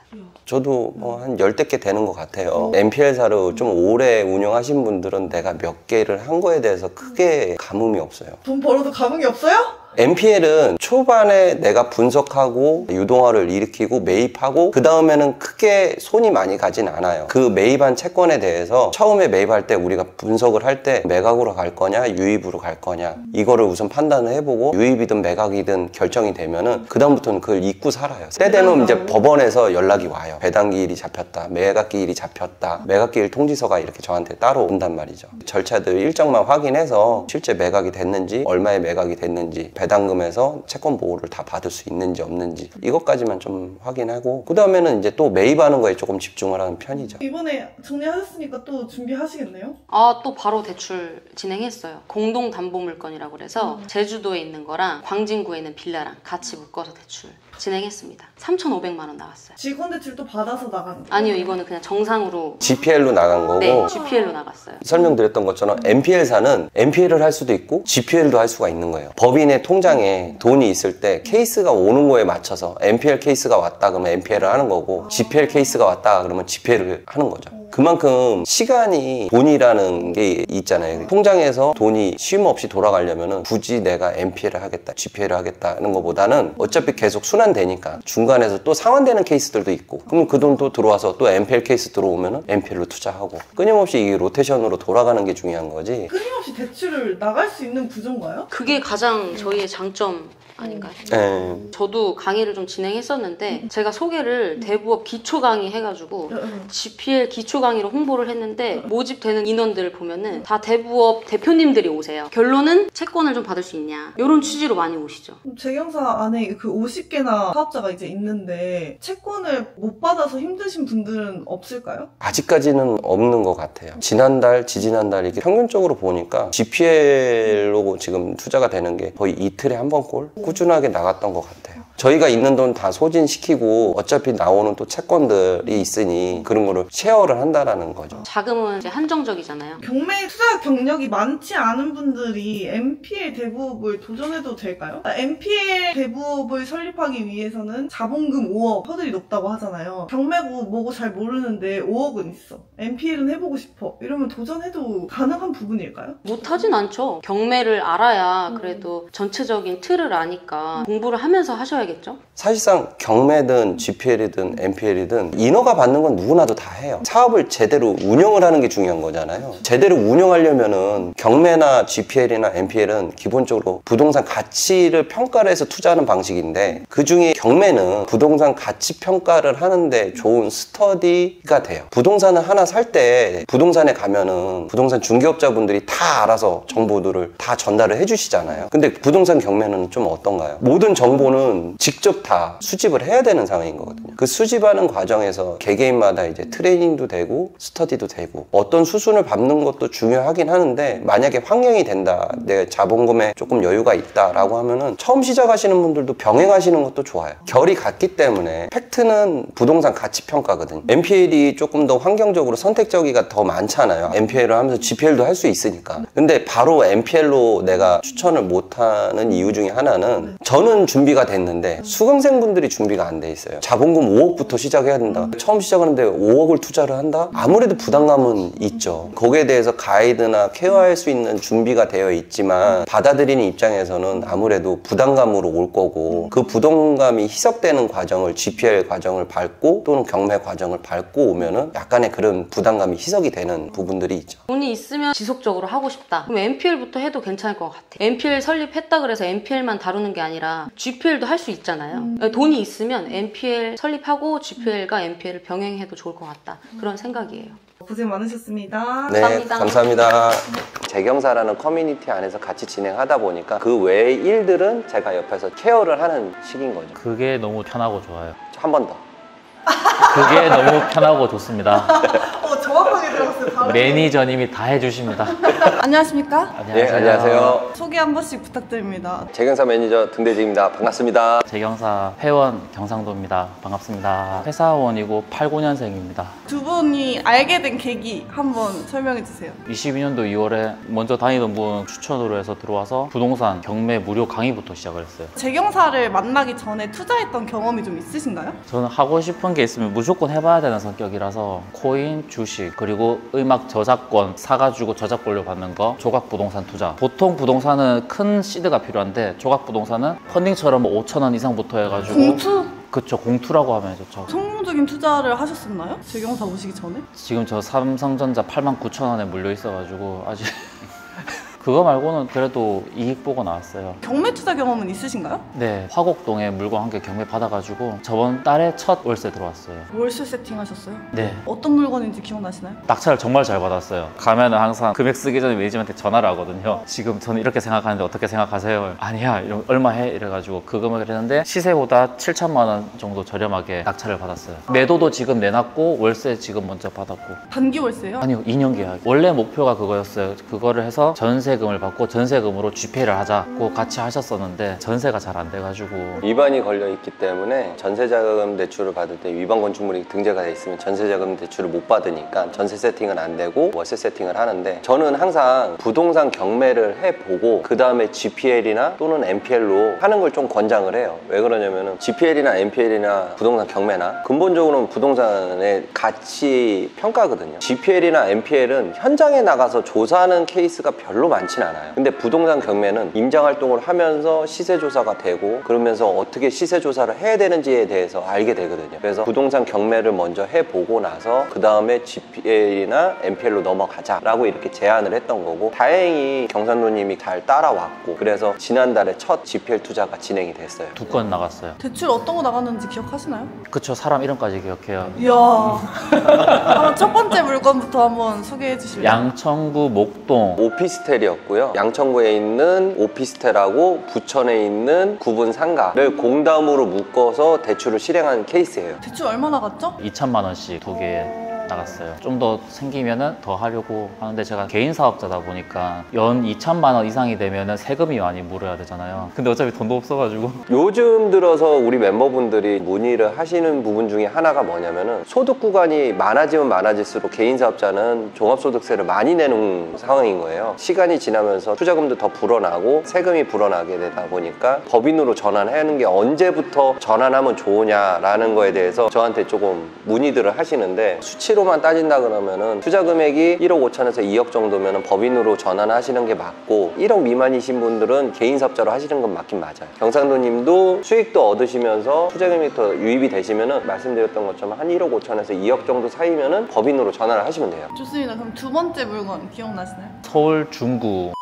저도 뭐 한 10대 개 되는 것 같아요. NPL사로 좀 오래 운영하신 분들은 내가 몇 개를 한 거에 대해서 크게 감흥이 없어요. 돈 벌어도 감흥이 없어요? NPL은 초반에 내가 분석하고 유동화를 일으키고 매입하고 그 다음에는 크게 손이 많이 가진 않아요. 그 매입한 채권에 대해서 처음에 매입할 때 우리가 분석을 할 때 매각으로 갈 거냐 유입으로 갈 거냐 이거를 우선 판단을 해보고 유입이든 매각이든 결정이 되면은 그 다음부터는 그걸 잊고 살아요. 때 되면 이제 법원에서 연락이 와요. 배당기일이 잡혔다, 매각기일이 잡혔다, 매각기일 통지서가 이렇게 저한테 따로 온단 말이죠. 절차들 일정만 확인해서 실제 매각이 됐는지, 얼마에 매각이 됐는지, 배당금에서 채권 보호를 다 받을 수 있는지 없는지 이것까지만 좀 확인하고, 그 다음에는 이제 또 매입하는 거에 조금 집중을 하는 편이죠. 이번에 정리하셨으니까 또 준비하시겠네요? 또 바로 대출 진행했어요. 공동담보물건이라고 그래서 제주도에 있는 거랑 광진구에 있는 빌라랑 같이 묶어서 대출 진행했습니다. 3,500만 원 나왔어요. 직원 대출도 받아서 나가는 거예요? 아니요, 이거는 그냥 정상으로 GPL로 나간 거고, 네, GPL로 나갔어요. 설명드렸던 것처럼 NPL사는 NPL을 할 수도 있고 GPL도 할 수가 있는 거예요. 법인의 통장에 돈이 있을 때 케이스가 오는 거에 맞춰서 NPL 케이스가 왔다 그러면 NPL을 하는 거고, GPL 케이스가 왔다 그러면 GPL을 하는 거죠. 그만큼 시간이 돈이라는 게 있잖아요. 통장에서 돈이 쉼 없이 돌아가려면 굳이 내가 NPL을 하겠다, GPL을 하겠다는 것보다는 어차피 계속 순환되니까 중간에서 또 상환되는 케이스들도 있고, 그러면 그 돈도 들어와서 또 NPL 케이스 들어오면 NPL로 투자하고, 끊임없이 이 로테이션으로 돌아가는 게 중요한 거지. 끊임없이 대출을 나갈 수 있는 구조인가요? 그게 가장 저희의 장점 아닌가요? 네. 저도 강의를 좀 진행했었는데 제가 소개를 대부업 기초 강의 해가지고 GPL 기초 강의로 홍보를 했는데 모집되는 인원들을 보면은 다 대부업 대표님들이 오세요. 결론은 채권을 좀 받을 수 있냐 이런 취지로 많이 오시죠. 재경사 안에 그 50개나 사업자가 이제 있는데 채권을 못 받아서 힘드신 분들은 없을까요? 아직까지는 없는 것 같아요. 지난달, 지지난달 이게 평균적으로 보니까 GPL로 지금 투자가 되는 게 거의 이틀에 한 번꼴 꾸준하게 나갔던 것 같아요. 저희가 있는 돈 다 소진시키고 어차피 나오는 또 채권들이 있으니 그런 거를 쉐어를 한다라는 거죠. 자금은 이제 한정적이잖아요. 경매 투자 경력이 많지 않은 분들이 NPL 대부업을 도전해도 될까요? NPL 대부업을 설립하기 위해서는 자본금 5억 허들이 높다고 하잖아요. 경매고 뭐고 잘 모르는데 5억은 있어. NPL은 해보고 싶어. 이러면 도전해도 가능한 부분일까요? 못하진 않죠. 경매를 알아야 그래도 전체적인 틀을 아니까 공부를 하면서 하셔야겠죠. 사실상 경매든 GPL이든 NPL이든 인허가 받는 건 누구나도 다 해요. 사업을 제대로 운영을 하는 게 중요한 거잖아요. 제대로 운영하려면은 경매나 GPL이나 NPL은 기본적으로 부동산 가치를 평가를 해서 투자하는 방식인데 그 중에 경매는 부동산 가치 평가를 하는데 좋은 스터디가 돼요. 부동산을 하나 살 때 부동산에 가면은 부동산 중개업자분들이 다 알아서 정보들을 다 전달을 해주시잖아요. 근데 부동산 경매는 좀 어떤가요? 모든 정보는 직접 다 수집을 해야 되는 상황인 거거든요. 그 수집하는 과정에서 개개인마다 이제 트레이닝도 되고 스터디도 되고 어떤 수순을 밟는 것도 중요하긴 하는데 만약에 환경이 된다, 내 자본금에 조금 여유가 있다라고 하면은 처음 시작하시는 분들도 병행하시는 것도 좋아요. 결이 같기 때문에 팩트는 부동산 가치 평가거든요. NPL이 조금 더 환경적으로 선택적이가 더 많잖아요. NPL을 하면서 GPL도 할 수 있으니까. 근데 바로 NPL로 내가 추천을 못하는 이유 중에 하나는 저는 준비가 됐는데 수강생분들이 준비가 안 돼 있어요. 자본금 5억부터 시작해야 된다. 처음 시작하는데 5억을 투자를 한다? 아무래도 부담감은 있죠. 거기에 대해서 가이드나 케어할 수 있는 준비가 되어 있지만 받아들이는 입장에서는 아무래도 부담감으로 올 거고 그 부담감이 희석되는 과정을 GPL 과정을 밟고 또는 경매 과정을 밟고 오면은 약간의 그런 부담감이 희석이 되는 부분들이 있죠. 돈이 있으면 지속적으로 하고 싶다. 그럼 NPL부터 해도 괜찮을 것 같아요. NPL 설립했다 그래서 NPL만 다루는 게 아니라 GPL도 할 수 있잖아요. 돈이 있으면 NPL 설립하고 GPL과 NPL을 병행해도 좋을 것 같다. 그런 생각이에요. 고생 많으셨습니다. 네, 감사합니다. 감사합니다. 재경사라는 커뮤니티 안에서 같이 진행하다 보니까 그 외의 일들은 제가 옆에서 케어를 하는 식인 거죠. 그게 너무 편하고 좋아요. 한 번 더. 그게 너무 편하고 좋습니다. 정확하게 들어갔어요. 바로. 매니저님이 다 해주십니다. 안녕하십니까? 네, 안녕하세요. 소개 한 번씩 부탁드립니다. 재경사 매니저 등대지입니다. 반갑습니다. 재경사 회원 경상도입니다. 반갑습니다. 회사원이고 89년생입니다. 두 분이 알게 된 계기 한번 설명해 주세요. 22년도 2월에 먼저 다니던 분 추천으로 해서 들어와서 부동산 경매 무료 강의부터 시작을 했어요. 재경사를 만나기 전에 투자했던 경험이 좀 있으신가요? 저는 하고 싶은 게 있으면 무조건 해봐야 되는 성격이라서 코인, 주식, 그리고 음악 저작권 사가지고 저작권료 받는 거, 조각 부동산 투자. 보통 부동산은 큰 시드가 필요한데 조각 부동산은 펀딩처럼 5,000원 이상부터 해가지고 공투? 그쵸, 공투라고 하면 좋죠. 성공적인 투자를 하셨었나요? 재경사 오시기 전에? 지금 저 삼성전자 89,000원에 물려 있어가지고 아직 그거 말고는 그래도 이익 보고 나왔어요. 경매 투자 경험은 있으신가요? 네, 화곡동에 물건 한 개 경매 받아가지고 저번 달에 첫 월세 들어왔어요. 월세 세팅하셨어요? 네, 어떤 물건인지 기억나시나요? 낙찰을 정말 잘 받았어요. 가면은 항상 금액 쓰기 전에 매니저한테 전화를 하거든요. 지금 저는 이렇게 생각하는데 어떻게 생각하세요? 아니야, 이러면 얼마 해? 이래가지고 그 금액을 했는데 시세보다 7천만 원 정도 저렴하게 낙찰을 받았어요. 매도도 지금 내놨고 월세 지금 먼저 받았고. 단기 월세요? 아니요, 2년 계약. 원래 목표가 그거였어요. 그거를 해서 전세금을 받고 전세금으로 GPL을 하자고 같이 하셨었는데 전세가 잘 안 돼가지고. 위반이 걸려 있기 때문에 전세자금 대출을 받을 때 위반 건축물이 등재가 돼 있으면 전세자금 대출을 못 받으니까 전세 세팅은 안 되고 월세 세팅을 하는데 저는 항상 부동산 경매를 해보고 그 다음에 GPL이나 또는 NPL로 하는 걸 좀 권장을 해요. 왜 그러냐면은 GPL이나 NPL이나 부동산 경매나 근본적으로는 부동산의 가치 평가거든요. GPL이나 NPL은 현장에 나가서 조사하는 케이스가 별로 많진 않아요. 근데 부동산 경매는 임장활동을 하면서 시세조사가 되고 그러면서 어떻게 시세조사를 해야 되는지에 대해서 알게 되거든요. 그래서 부동산 경매를 먼저 해보고 나서 그 다음에 GPL이나 NPL로 넘어가자라고 이렇게 제안을 했던 거고 다행히 경산로님이 잘 따라왔고 그래서 지난달에 첫 GPL 투자가 진행이 됐어요. 2건 나갔어요. 대출 어떤 거 나갔는지 기억하시나요? 그쵸, 사람 이름까지 기억해요. 이야. 한번 첫 번째 물건부터 한번 소개해 주실래요? 양천구 목동 오피스텔이었고요. 양천구에 있는 오피스텔하고 부천에 있는 구분 상가를 공담으로 묶어서 대출을 실행한 케이스예요. 대출 얼마 나갔죠? 2천만 원씩 2개에 작았어요. 좀 더 생기면은 더 하려고 하는데 제가 개인 사업자다 보니까 연 2천만 원 이상이 되면은 세금이 많이 물어야 되잖아요. 근데 어차피 돈도 없어가지고 요즘 들어서 우리 멤버분들이 문의를 하시는 부분 중에 하나가 뭐냐면은 소득 구간이 많아지면 많아질수록 개인 사업자는 종합소득세를 많이 내는 상황인 거예요. 시간이 지나면서 투자금도 더 불어나고 세금이 불어나게 되다 보니까 법인으로 전환하는 게 언제부터 전환하면 좋으냐라는 거에 대해서 저한테 조금 문의들을 하시는데, 수치로만 따진다 그러면은 투자 금액이 1억 5천에서 2억 정도면은 법인으로 전환하시는 게 맞고, 1억 미만이신 분들은 개인 사업자로 하시는 건 맞긴 맞아요. 경상도 님도 수익도 얻으시면서 투자 금액이 더 유입이 되시면은 말씀드렸던 것처럼 한 1억 5천에서 2억 정도 사이면은 법인으로 전환을 하시면 돼요. 좋습니다. 그럼 두 번째 물건 기억나시나요? 서울 중구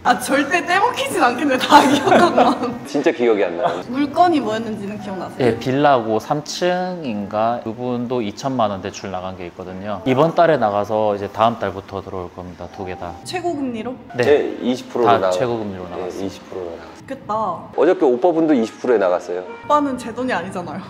아 절대 떼먹히진 않겠네. 다 기억하고만. 진짜 기억이 안 나요. 물건이 뭐였는지는 기억나세요? 예, 빌라고 3층인가 그분도 2천만 원 대출 나간 게 있거든요. 이번 달에 나가서 이제 다음 달부터 들어올 겁니다. 두 개 다. 최고금리로? 네, 20%로 다 나가. 최고금리로 나갔어요. 네, 20%로 나갔어요. 좋겠다. 어저께 오빠분도 20%에 나갔어요. 오빠는 제 돈이 아니잖아요.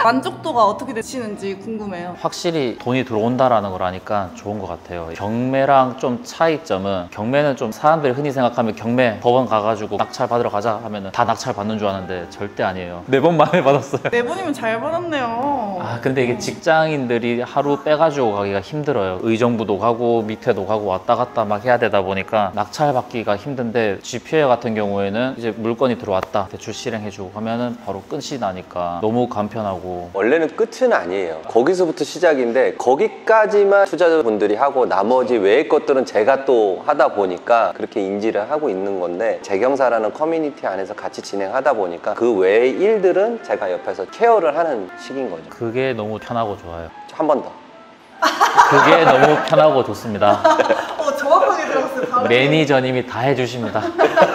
만족도가 어떻게 되시는지 궁금해요. 확실히 돈이 들어온다라는 걸 아니까 좋은 것 같아요. 경매랑 좀 차이점은, 경매는 좀 사람들이 흔히 생각하면 경매 법원 가가지고 낙찰 받으러 가자 하면은 다 낙찰 받는 줄 아는데 절대 아니에요. 4번 만에 받았어요. 네 번이면 잘 받았네요. 아 근데 이게 직장인들이 하루 빼가지고 가기가 힘들어요. 의정부도 가고 밑에도 가고 왔다 갔다 막 해야 되다 보니까 낙찰 받기가 힘든데, GPL 같은 경우에는 이제 물건이 들어왔다 대출 실행해주고 하면은 바로 끝이 나니까 너무 간편하고. 원래는 끝은 아니에요. 거기서부터 시작인데 거기까지만 투자자분들이 하고 나머지 외의 것들은 제가 또 하다 보니까 그렇게 인지를 하고 있는 건데, 재경사라는 커뮤니티 안에서 같이 진행하다 보니까 그 외의 일들은 제가 옆에서 케어를 하는 식인 거죠. 그게 너무 편하고 좋아요. 한 번 더. 그게 너무 편하고 좋습니다. 정확하게 들었어요. 바로. 매니저님이 다 해주십니다.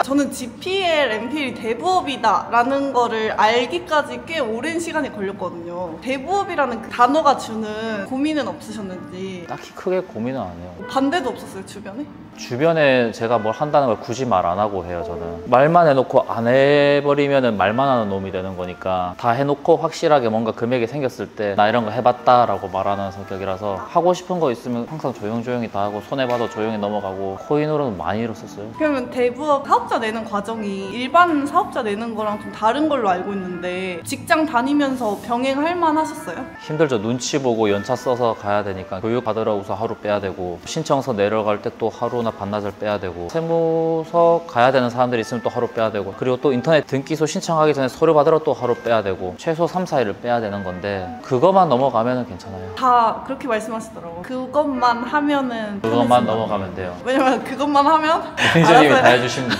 저는 GPL, MPL이 대부업이다 라는 거를 알기까지 꽤 오랜 시간이 걸렸거든요. 대부업이라는 그 단어가 주는 고민은 없으셨는지. 딱히 크게 고민은 안 해요. 반대도 없었어요, 주변에? 주변에 제가 뭘 한다는 걸 굳이 말 안 하고 해요. 저는 말만 해놓고 안 해버리면은 말만 하는 놈이 되는 거니까, 다 해놓고 확실하게 뭔가 금액이 생겼을 때 나 이런 거 해봤다 라고 말하는 성격이라서, 하고 싶은 거 있으면 항상 조용조용히 다 하고 손해봐도 조용히 넘어가고, 코인으로는 많이 잃었었어요. 그러면 대부업 사업자 내는 과정이 일반 사업자 내는 거랑 좀 다른 걸로 알고 있는데, 직장 다니면서 병행할 만 하셨어요? 힘들죠. 눈치 보고 연차 써서 가야 되니까 교육 받으러 우선 하루 빼야 되고, 신청서 내려갈 때 또 하루나 반나절 빼야 되고, 세무서 가야 되는 사람들이 있으면 또 하루 빼야 되고, 그리고 또 인터넷 등기소 신청하기 전에 서류 받으러 또 하루 빼야 되고, 최소 3, 4일을 빼야 되는 건데, 그것만 넘어가면 괜찮아요. 다 그렇게 말씀하시더라고요. 그것만 하면은 그것만 편해진다. 넘어가면 돼요. 왜냐면 그것만 하면 매니저님이 알았어요. 다 해주십니다.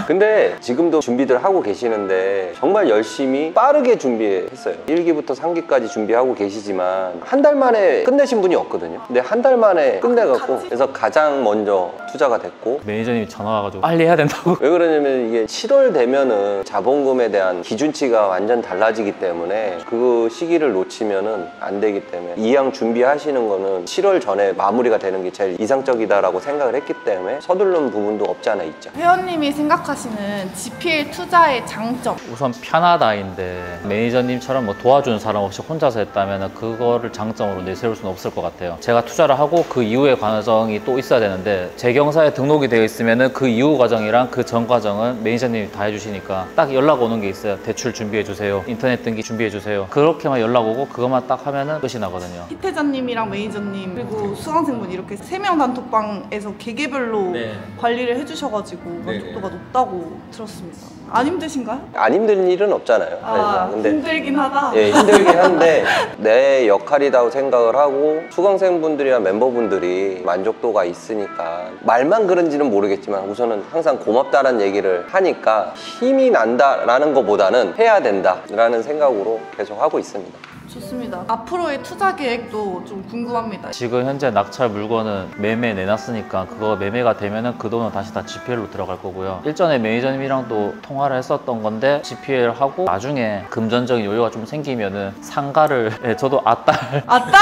근데 지금도 준비들 하고 계시는데 정말 열심히 빠르게 준비했어요. 1기부터 3기까지 준비하고 계시지만 한 달 만에 끝내신 분이 없거든요. 근데 한 달 만에 끝내갖고, 그래서 가장 먼저 투자가 됐고. 매니저님이 전화 와가지고 빨리 해야 된다고. 왜 그러냐면 이게 7월 되면은 자본금에 대한 기준치가 완전 달라지기 때문에 그 시기를 놓치면은 안 되기 때문에, 이왕 준비하시는 거는 7월 전에 마무리가 되는 게 제일 이상적이다라고 생각을 했기 때문에 서두르는 부분도 없지 않아 있죠. 회원님이 생각하시는 GPL 투자의 장점. 우선 편하다인데, 매니저님처럼 뭐 도와주는 사람 없이 혼자서 했다면 그거를 장점으로 내세울 수는 없을 것 같아요. 제가 투자를 하고 그 이후의 과정이 또 있어야 되는데, 재경사에 등록이 되어 있으면 그 이후 과정이랑 그 전 과정은 매니저님이 다 해주시니까, 딱 연락 오는 게 있어요. 대출 준비해주세요, 인터넷 등기 준비해주세요. 그렇게만 연락 오고 그것만 딱 하면은 끝이 나거든요. 희태자님이랑 매니저님 그리고 수강생분 이렇게 3명 단톡방에서 개개별로 네. 관리를 해주셔가지고 만족도가 높다고 들었습니다. 안 힘드신가요? 안 힘든 일은 없잖아요. 아, 근데 힘들긴 하다. 예, 힘들긴 한데 내 역할이라고 생각을 하고, 수강생분들이나 멤버분들이 만족도가 있으니까, 말만 그런지는 모르겠지만 우선은 항상 고맙다라는 얘기를 하니까 힘이 난다라는 것보다는 해야 된다라는 생각으로 계속 하고 있습니다. 좋습니다. 앞으로의 투자 계획도 좀 궁금합니다. 지금 현재 낙찰 물건은 매매 내놨으니까 그거 매매가 되면은 그 돈은 다시 다 GPL로 들어갈 거고요. 일전에 매니저님이랑도 통화를 했었던 건데, GPL 하고 나중에 금전적인 여유가 좀 생기면은 상가를, 예, 저도 아딸 아, 딸?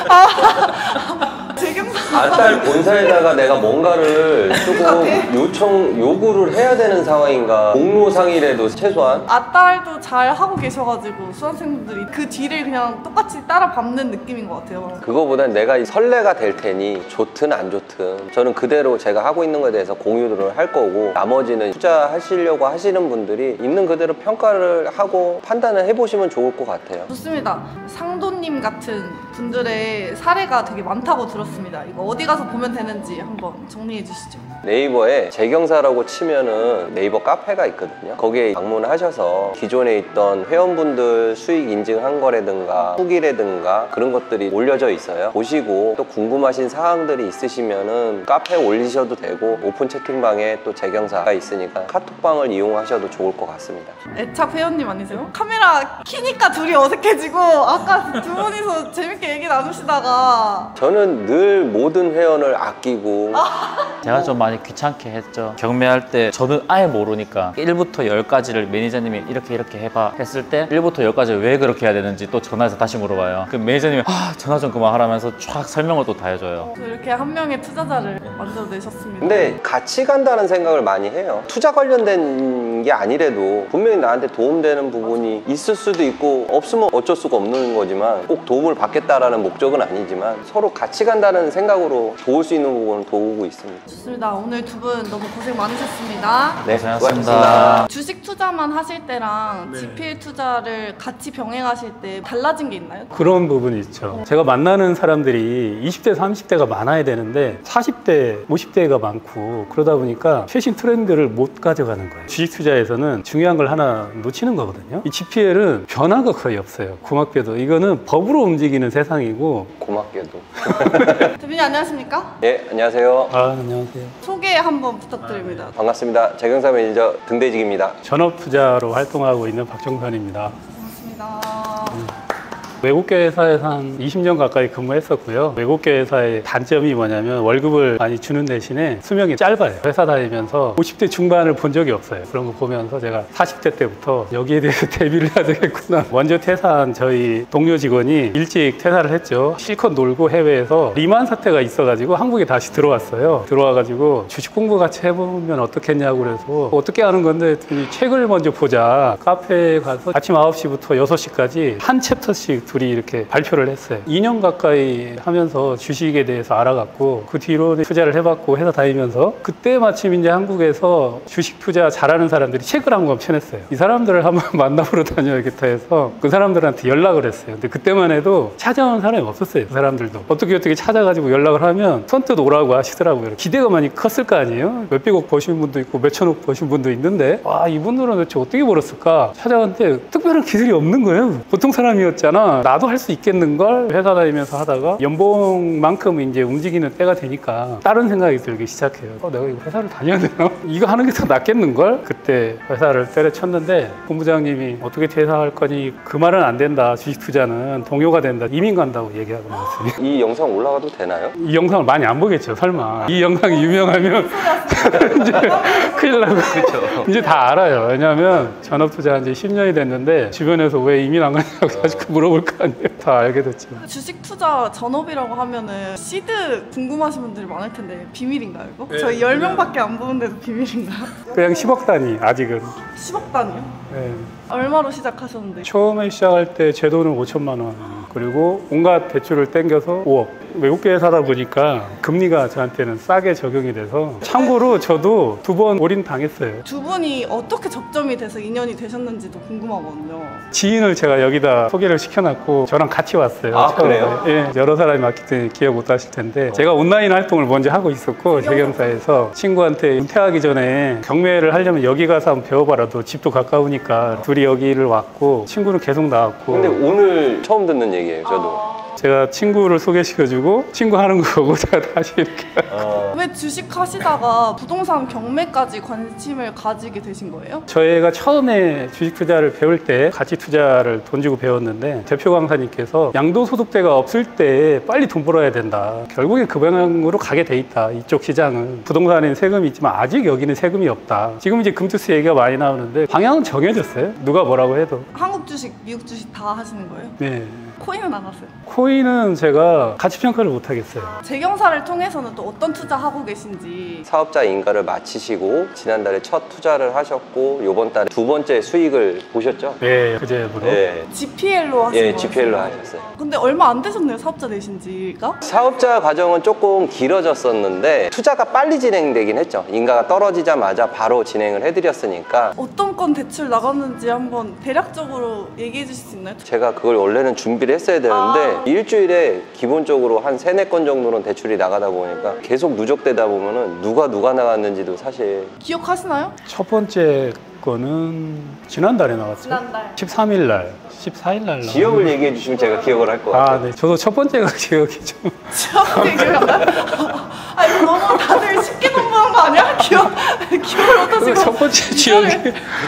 아, 재경사 아딸 본사에다가 내가 뭔가를 쓰고 요구를 해야 되는 상황인가. 공로상이라도 최소한. 아딸도 잘 하고 계셔가지고 수험생분들이 그 뒤를 그냥 똑같이 따라 밟는 느낌인 것 같아요. 그거보단 내가 선례가 될 테니 좋든 안 좋든 저는 그대로 제가 하고 있는 거에 대해서 공유를 할 거고, 나머지는 투자하시려고 하시는 분들이 있는 그대로 평가를 하고 판단을 해보시면 좋을 것 같아요. 좋습니다. 상도님 같은 분들의 사례가 되게 많다고 들었습니다. 이거 어디 가서 보면 되는지 한번 정리해 주시죠. 네이버에 재경사라고 치면은 네이버 카페가 있거든요. 거기에 방문하셔서 기존에 있던 회원분들 수익 인증한 거라든가 후기라든가 그런 것들이 올려져 있어요. 보시고 또 궁금하신 사항들이 있으시면은 카페에 올리셔도 되고, 오픈 채팅방에 또 재경사가 있으니까 카톡방을 이용하셔도 좋을 것 같습니다. 애착 회원님 아니세요? 카메라 키니까 둘이 어색해지고 아까 두 분이서 재밌게 얘기 나누시다가 저는 늘 모든 회원을 아끼고 제가 좀 많이 귀찮게 했죠. 경매할 때 저는 아예 모르니까 1부터 10까지를 매니저님이 이렇게 해봐 했을 때 1부터 10까지 왜 그렇게 해야 되는지 또 전화해서 다시 물어봐요. 그 매니저님이 전화 좀 그만하라면서 쫙 설명을 또 다 해줘요. 이렇게 한 명의 투자자를 만들어내셨습니다. 근데 같이 간다는 생각을 많이 해요. 투자 관련된 게 아니래도 분명히 나한테 도움되는 부분이 있을 수도 있고 없으면 어쩔 수가 없는 거지만, 꼭 도움을 받겠다라는 목적은 아니지만 서로 같이 간다는 생각으로 도울 수 있는 부분은 도우고 있습니다. 좋습니다. 오늘 두 분 너무 고생 많으셨습니다. 네, 고생하셨습니다. 주식 투자만 하실 때랑 GPL 투자를 같이 병행하실 때 달라진 게 있나요? 그런 부분이 있죠. 제가 만나는 사람들이 20대, 30대가 많아야 되는데 40대, 50대가 많고, 그러다 보니까 최신 트렌드를 못 가져가는 거예요. 주식 투자에서는 중요한 걸 하나 놓치는 거거든요. 이 GPL은 변화가 거의 없어요. 고맙게도. 이거는 법으로 움직이는 세상이고. 고맙게도. 대표님 안녕하십니까? 네, 안녕하세요. 안녕하세요. 소개 한번 부탁드립니다. 반갑습니다. 재경사 매니저 등대직입니다. 전업투자로 활동하고 있는 박정선입니다. 반갑습니다. 외국계 회사에서 한 20년 가까이 근무했었고요. 외국계 회사의 단점이 뭐냐면 월급을 많이 주는 대신에 수명이 짧아요. 회사 다니면서 50대 중반을 본 적이 없어요. 그런 거 보면서 제가 40대 때부터 여기에 대해서 대비를 해야 되겠구나. 먼저 퇴사한 저희 동료 직원이 일찍 퇴사를 했죠. 실컷 놀고 해외에서 리만 사태가 있어가지고 한국에 다시 들어왔어요. 들어와가지고 주식 공부 같이 해보면 어떻겠냐고 그래서 어떻게 하는 건데 했더니 책을 먼저 보자. 카페에 가서 아침 9시부터 6시까지 한 챕터씩 둘이 이렇게 발표를 했어요. 2년 가까이 하면서 주식에 대해서 알아갔고, 그 뒤로 투자를 해봤고 회사 다니면서, 그때 마침 이제 한국에서 주식 투자 잘하는 사람들이 책을 한 권 펴냈어요. 이 사람들을 한번 만나보러 다녀야겠다 해서 그 사람들한테 연락을 했어요. 근데 그때만 해도 찾아온 사람이 없었어요. 그 사람들도 어떻게 찾아가지고 연락을 하면 선뜻 오라고 하시더라고요. 기대가 많이 컸을 거 아니에요. 몇백억 버신 분도 있고 몇천억 버신 분도 있는데, 와, 이분들은 도대체 어떻게 벌었을까 찾아갔는데 특별한 기술이 없는 거예요. 보통 사람이었잖아. 나도 할 수 있겠는걸. 회사 다니면서 하다가 연봉만큼 이제 움직이는 때가 되니까 다른 생각이 들기 시작해요. 내가 이거 회사를 다녀야 되나? 이거 하는 게 더 낫겠는걸? 그때 회사를 때려쳤는데 본부장님이 어떻게 퇴사할 거니? 그 말은 안 된다. 주식 투자는 동요가 된다. 이민 간다고 얘기하고 나왔습니다. 이 영상 올라가도 되나요? 이 영상을 많이 안 보겠죠, 설마. 이 영상이 유명하면 이제 큰일 나고. 그렇죠. 이제 다 알아요. 왜냐하면 전업 투자한 지 10년이 됐는데 주변에서 왜 이민 안 가냐고 자꾸 물어볼 거 아니에요. 다 알게 됐죠. 주식 투자 전업이라고 하면은 시드 궁금하신 분들이 많을 텐데 비밀인가요 이거? 네. 저희 10명밖에 안 보는데도 비밀인가요? 그냥 10억 단위 아직은. 10억 단위요? 네. 얼마로 시작하셨는데? 처음에 시작할 때 제 돈은 5천만 원, 그리고 온갖 대출을 땡겨서 5억. 외국계 회사다 보니까 금리가 저한테는 싸게 적용이 돼서, 참고로 저도 2번 올인 당했어요. 두 분이 어떻게 접점이 돼서 인연이 되셨는지도 궁금하거든요. 지인을 제가 여기다 소개를 시켜놨고 저랑 같이 왔어요. 아, 처음에. 그래요? 예, 여러 사람이 왔기 때문에 기억 못 하실 텐데, 제가 온라인 활동을 먼저 하고 있었고 재경사에서 친구한테 은퇴하기 전에 경매를 하려면 여기 가서 한번 배워봐라. 너 집도 가까우니까. 둘이 여기를 왔고 친구는 계속 나왔고. 근데 오늘 처음 듣는 얘기예요, 저도. 제가 친구를 소개시켜주고 친구 하는 거 보고 제가 다시 이렇게. 왜 주식 하시다가 부동산 경매까지 관심을 가지게 되신 거예요? 저희가 처음에 주식 투자를 배울 때 가치 투자를 돈 주고 배웠는데, 대표 강사님께서 양도소득세가 없을 때 빨리 돈 벌어야 된다. 결국에 그 방향으로 가게 돼 있다. 이쪽 시장은 부동산에는 세금이 있지만 아직 여기는 세금이 없다. 지금 이제 금투세 얘기가 많이 나오는데 방향은 정해졌어요. 누가 뭐라고 해도. 한국 주식, 미국 주식 다 하시는 거예요? 네. 코인은 안 하세요? 코인은 제가 가치 평가를 못 하겠어요. 재경사를 통해서는 또 어떤 투자하고 계신지. 사업자 인가를 마치시고 지난달에 첫 투자를 하셨고 요번 달에 두 번째 수익을 보셨죠? 네, 그제부로. 네. GPL로 하신 거예요? GPL로 하셨어요. 근데 얼마 안 되셨네요, 사업자 되신 지가? 사업자 과정은 조금 길어졌었는데 투자가 빨리 진행되긴 했죠. 인가가 떨어지자마자 바로 진행을 해드렸으니까. 어떤 건 대출 나갔는지 한번 대략적으로 얘기해 주실 수 있나요? 제가 그걸 원래는 준비를 했어야 되는데 일주일에 기본적으로 한 3-4건 정도는 대출이 나가다 보니까 계속 누적되다 보면은 누가 나갔는지도 사실 기억하시나요? 첫 번째 거는 지난달에 나왔어요. 지난달. 13일 날, 14일 날. 지역을 얘기해 주시면 제가 기억을 할 것 같아요. 네. 저도 첫 번째가 기억이 좀. 처음에 기억나요? 아, 이거 너무 다들 쉽게 공부한 거 아니야? 기억을 못하시고. 첫 번째 지역이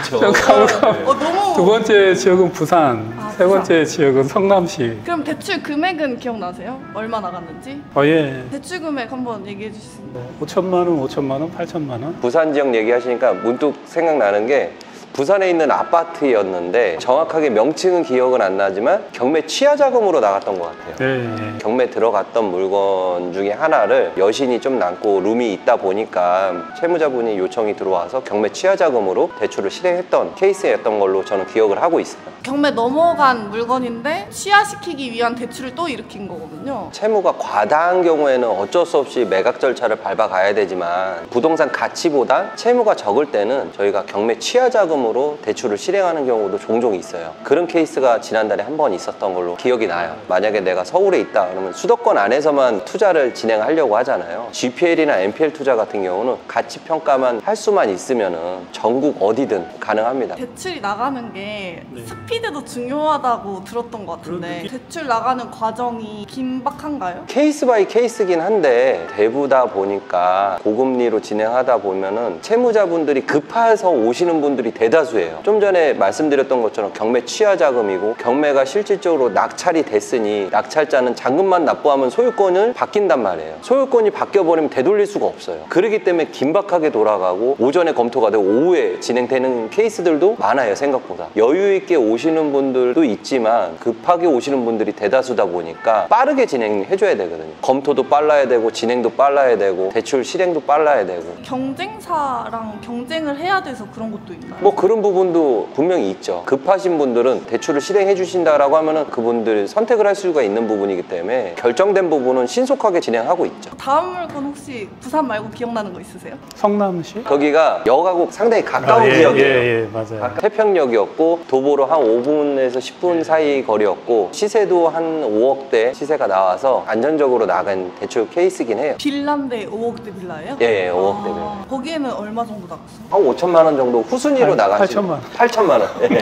좀 가물가물. 너무. 두 번째 지역은 부산, 세 번째 지역은 성남시. 그럼 대출 금액은 기억나세요? 얼마 나갔는지? 예. 대출 금액 한번 얘기해 주실 수 있나요? 5천만 원, 5천만 원, 8천만 원. 부산 지역 얘기하시니까 문득 생각나는 게 부산에 있는 아파트였는데 정확하게 명칭은 기억은 안 나지만 경매 취하 자금으로 나갔던 것 같아요. 네. 경매 들어갔던 물건 중에 하나를 여신이 좀 남고 룸이 있다 보니까 채무자분이 요청이 들어와서 경매 취하 자금으로 대출을 실행했던 케이스였던 걸로 저는 기억을 하고 있어요. 경매 넘어간 물건인데 취하시키기 위한 대출을 또 일으킨 거거든요. 채무가 과다한 경우에는 어쩔 수 없이 매각 절차를 밟아가야 되지만 부동산 가치보다 채무가 적을 때는 저희가 경매 취하 자금으로 대출을 실행하는 경우도 종종 있어요. 그런 케이스가 지난달에 한 번 있었던 걸로 기억이 나요. 만약에 내가 서울에 있다 그러면 수도권 안에서만 투자를 진행하려고 하잖아요. GPL이나 NPL 투자 같은 경우는 가치 평가만 할 수만 있으면은 전국 어디든 가능합니다. 대출이 나가는 게 스피드도 중요하다고 들었던 것 같은데 대출 나가는 과정이 긴박한가요? 케이스 바이 케이스긴 한데 대부다 보니까 고금리로 진행하다 보면은 채무자분들이 급해서 오시는 분들이 대다수예요. 좀 전에 말씀드렸던 것처럼 경매 취하 자금이고 경매가 실질적으로 낙찰이 됐으니 낙찰자는 잔금만 납부하면 소유권을 바뀐단 말이에요. 소유권이 바뀌어버리면 되돌릴 수가 없어요. 그렇기 때문에 긴박하게 돌아가고 오전에 검토가 되고 오후에 진행되는 케이스들도 많아요. 생각보다 여유 있게 오시는 분들도 있지만 급하게 오시는 분들이 대다수다 보니까 빠르게 진행해줘야 되거든요. 검토도 빨라야 되고 진행도 빨라야 되고 대출 실행도 빨라야 되고. 경쟁사랑 경쟁을 해야 돼서 그런 것도 있나요? 뭐 그런 부분도 분명히 있죠. 급하신 분들은 대출을 실행해 주신다라고 하면은 그분들이 선택을 할 수가 있는 부분이기 때문에 결정된 부분은 신속하게 진행하고 있죠. 다음 물건 혹시 부산 말고 기억나는 거 있으세요? 성남시? 거기가 역하고 상당히 가까운 예, 지역이에요. 예, 맞아요. 태평역이었고 도보로 한 5분에서 10분 사이 거리였고 시세도 한 5억대 시세가 나와서 안정적으로 나간 대출 케이스긴 해요. 빌라인데 5억대 빌라예요? 예, 5억대 빌라. 거기에는 얼마 정도 나갔어요? 한 5천만 원 정도 후순위로 나갔죠. 8천만 원. 8천만 원. 예.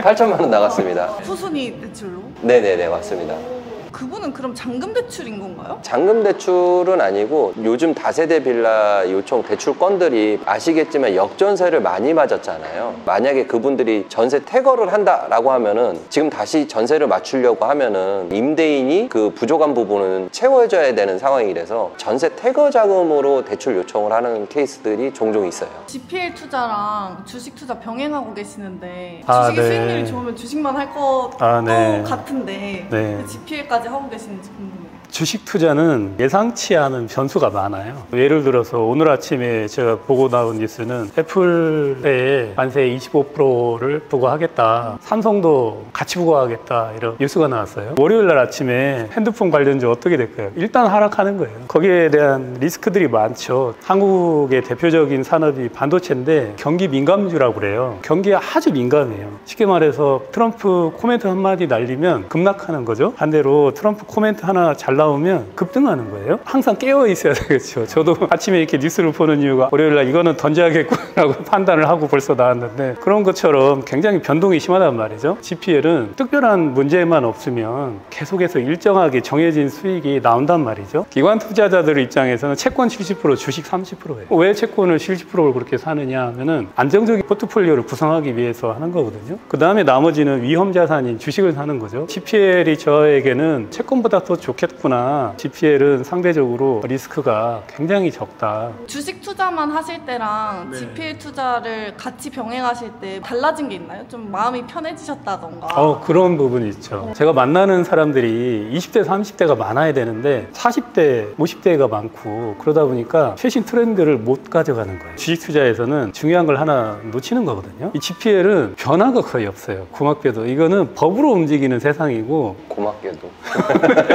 8천만 원 나갔습니다. 후순위 대출로? 네네네, 맞습니다. 그분은 그럼 잔금 대출인 건가요? 잔금 대출은 아니고 요즘 다세대 빌라 요청 대출 건들이 아시겠지만 역전세를 많이 맞았잖아요. 만약에 그분들이 전세 퇴거를 한다라고 하면은 지금 다시 전세를 맞추려고 하면은 임대인이 그 부족한 부분은 채워줘야 되는 상황이라서 전세 퇴거 자금으로 대출 요청을 하는 케이스들이 종종 있어요. GPL 투자랑 주식 투자 병행하고 계시는데 아, 주식이 네. 수익률이 좋으면 주식만 할 것도 네. 같은데 네. GPL까지 하고 계시는지 궁금해요. 주식 투자는 예상치 않은 변수가 많아요. 예를 들어서 오늘 아침에 제가 보고 나온 뉴스는 애플의 관세 25%를 부과하겠다. 삼성도 같이 부과하겠다. 이런 뉴스가 나왔어요. 월요일 날 아침에 핸드폰 관련주 어떻게 될까요? 일단 하락하는 거예요. 거기에 대한 리스크들이 많죠. 한국의 대표적인 산업이 반도체인데 경기 민감주라고 그래요. 경기에 아주 민감해요. 쉽게 말해서 트럼프 코멘트 한마디 날리면 급락하는 거죠. 반대로 트럼프 코멘트 하나 잘 나오면 급등하는 거예요. 항상 깨어 있어야 되겠죠. 저도 아침에 이렇게 뉴스를 보는 이유가 월요일날 이거는 던져야겠구나라고 판단을 하고 벌써 나왔는데 그런 것처럼 굉장히 변동이 심하단 말이죠. GPL은 특별한 문제만 없으면 계속해서 일정하게 정해진 수익이 나온단 말이죠. 기관 투자자들 입장에서는 채권 70%, 주식 30%예요. 왜 채권을 70%를 그렇게 사느냐 하면은 안정적인 포트폴리오를 구성하기 위해서 하는 거거든요. 그 다음에 나머지는 위험 자산인 주식을 사는 거죠. GPL이 저에게는 채권보다 더 좋겠구나 ETF나 GPL은 상대적으로 리스크가 굉장히 적다. 주식 투자만 하실 때랑 GPL 투자를 같이 병행하실 때 달라진 게 있나요? 좀 마음이 편해지셨다던가. 그런 부분이 있죠. 제가 만나는 사람들이 20대, 30대가 많아야 되는데 40대, 50대가 많고 그러다 보니까 최신 트렌드를 못 가져가는 거예요. 주식 투자에서는 중요한 걸 하나 놓치는 거거든요. 이 GPL은 변화가 거의 없어요. 고맙게도. 이거는 법으로 움직이는 세상이고. 고맙게도.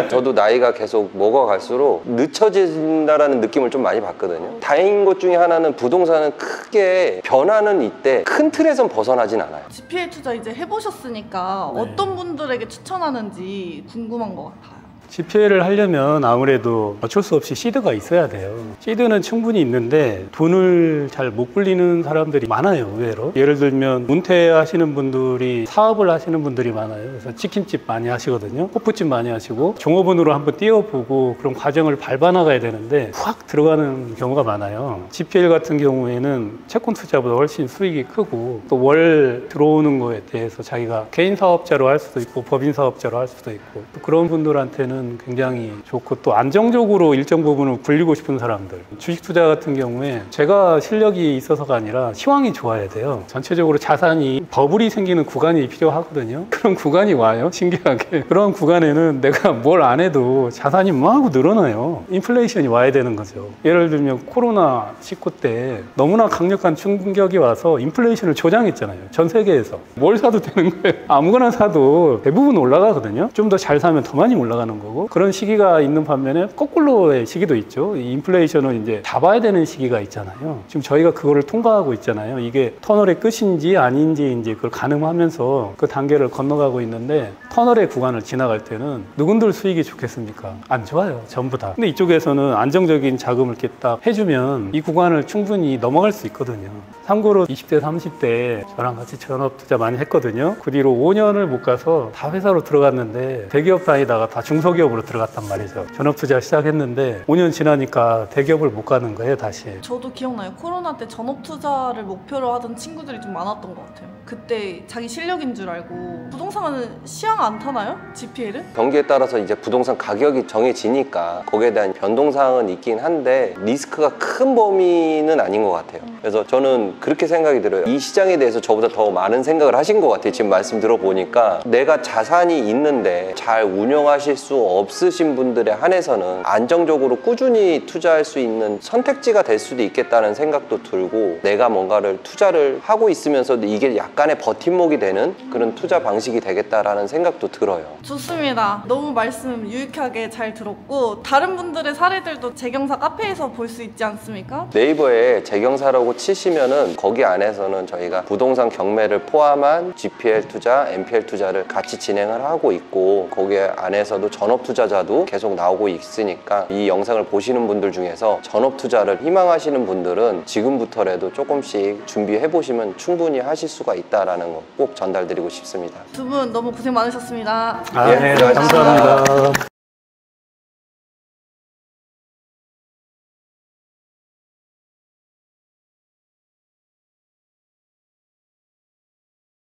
저도 나이가 계속 먹어갈수록 늦춰진다라는 느낌을 좀 많이 받거든요. 다행인 것 중에 하나는 부동산은 크게 변화는 있대 큰 틀에선 벗어나진 않아요. GPL 투자 이제 해보셨으니까 어떤 분들에게 추천하는지 궁금한 것 같아요. GPL을 하려면 아무래도 어쩔 수 없이 시드가 있어야 돼요. 시드는 충분히 있는데 돈을 잘 못 굴리는 사람들이 많아요, 의외로. 예를 들면 은퇴하시는 분들이 사업을 하시는 분들이 많아요. 그래서 치킨집 많이 하시거든요. 호프집 많이 하시고 종업원으로 한번 뛰어보고 그런 과정을 밟아 나가야 되는데 확 들어가는 경우가 많아요. GPL 같은 경우에는 채권 투자보다 훨씬 수익이 크고 또 월 들어오는 거에 대해서 자기가 개인 사업자로 할 수도 있고 법인 사업자로 할 수도 있고 또 그런 분들한테는 굉장히 좋고 또 안정적으로 일정 부분을 굴리고 싶은 사람들, 주식 투자 같은 경우에 제가 실력이 있어서가 아니라 시황이 좋아야 돼요. 전체적으로 자산이 버블이 생기는 구간이 필요하거든요. 그런 구간이 와요, 신기하게. 그런 구간에는 내가 뭘 안 해도 자산이 뭐하고 늘어나요. 인플레이션이 와야 되는 거죠. 예를 들면 코로나19 때 너무나 강력한 충격이 와서 인플레이션을 조장했잖아요, 전 세계에서. 뭘 사도 되는 거예요. 아무거나 사도 대부분 올라가거든요. 좀 더 잘 사면 더 많이 올라가는 거고, 그런 시기가 있는 반면에 거꾸로의 시기도 있죠. 이 인플레이션을 이제 잡아야 되는 시기가 있잖아요. 지금 저희가 그거를 통과하고 있잖아요. 이게 터널의 끝인지 아닌지 이제 그걸 가늠하면서 그 단계를 건너가고 있는데, 터널의 구간을 지나갈 때는 누군들 수익이 좋겠습니까? 안 좋아요, 전부 다. 근데 이쪽에서는 안정적인 자금을 이렇게 딱 해주면 이 구간을 충분히 넘어갈 수 있거든요. 참고로 20대, 30대 저랑 같이 전업 투자 많이 했거든요. 그 뒤로 5년을 못 가서 다 회사로 들어갔는데 대기업 다니다가 다 중소기업으로 들어갔단 말이죠. 전업 투자 시작했는데 5년 지나니까 대기업을 못 가는 거예요, 다시. 저도 기억나요. 코로나 때 전업 투자를 목표로 하던 친구들이 좀 많았던 것 같아요. 그때 자기 실력인 줄 알고. 부동산은 시향 안 타나요? GPL은? 경기에 따라서 이제 부동산 가격이 정해지니까 거기에 대한 변동사항은 있긴 한데 리스크가 큰 범위는 아닌 것 같아요. 그래서 저는 그렇게 생각이 들어요. 이 시장에 대해서 저보다 더 많은 생각을 하신 것 같아요. 지금 말씀 들어보니까 내가 자산이 있는데 잘 운영하실 수 없으신 분들에 한해서는 안정적으로 꾸준히 투자할 수 있는 선택지가 될 수도 있겠다는 생각도 들고, 내가 뭔가를 투자를 하고 있으면서도 이게 약간의 버팀목이 되는 그런 투자 방식이 되겠다라는 생각도 들어요. 좋습니다. 너무 말씀 유익하게 잘 들었고, 다른 분들의 사례들도 재경사 카페에서 볼 수 있지 않습니까? 네이버에 재경사라고 치시면은 거기 안에서는 저희가 부동산 경매를 포함한 GPL 투자, NPL 투자를 같이 진행을 하고 있고, 거기 안에서도 전업 투자자도 계속 나오고 있으니까 이 영상을 보시는 분들 중에서 전업 투자를 희망하시는 분들은 지금부터라도 조금씩 준비해 보시면 충분히 하실 수가 있다라는 거 꼭 전달드리고 싶습니다. 두 분 너무 고생 많으셨습니다. 네, 감사합니다.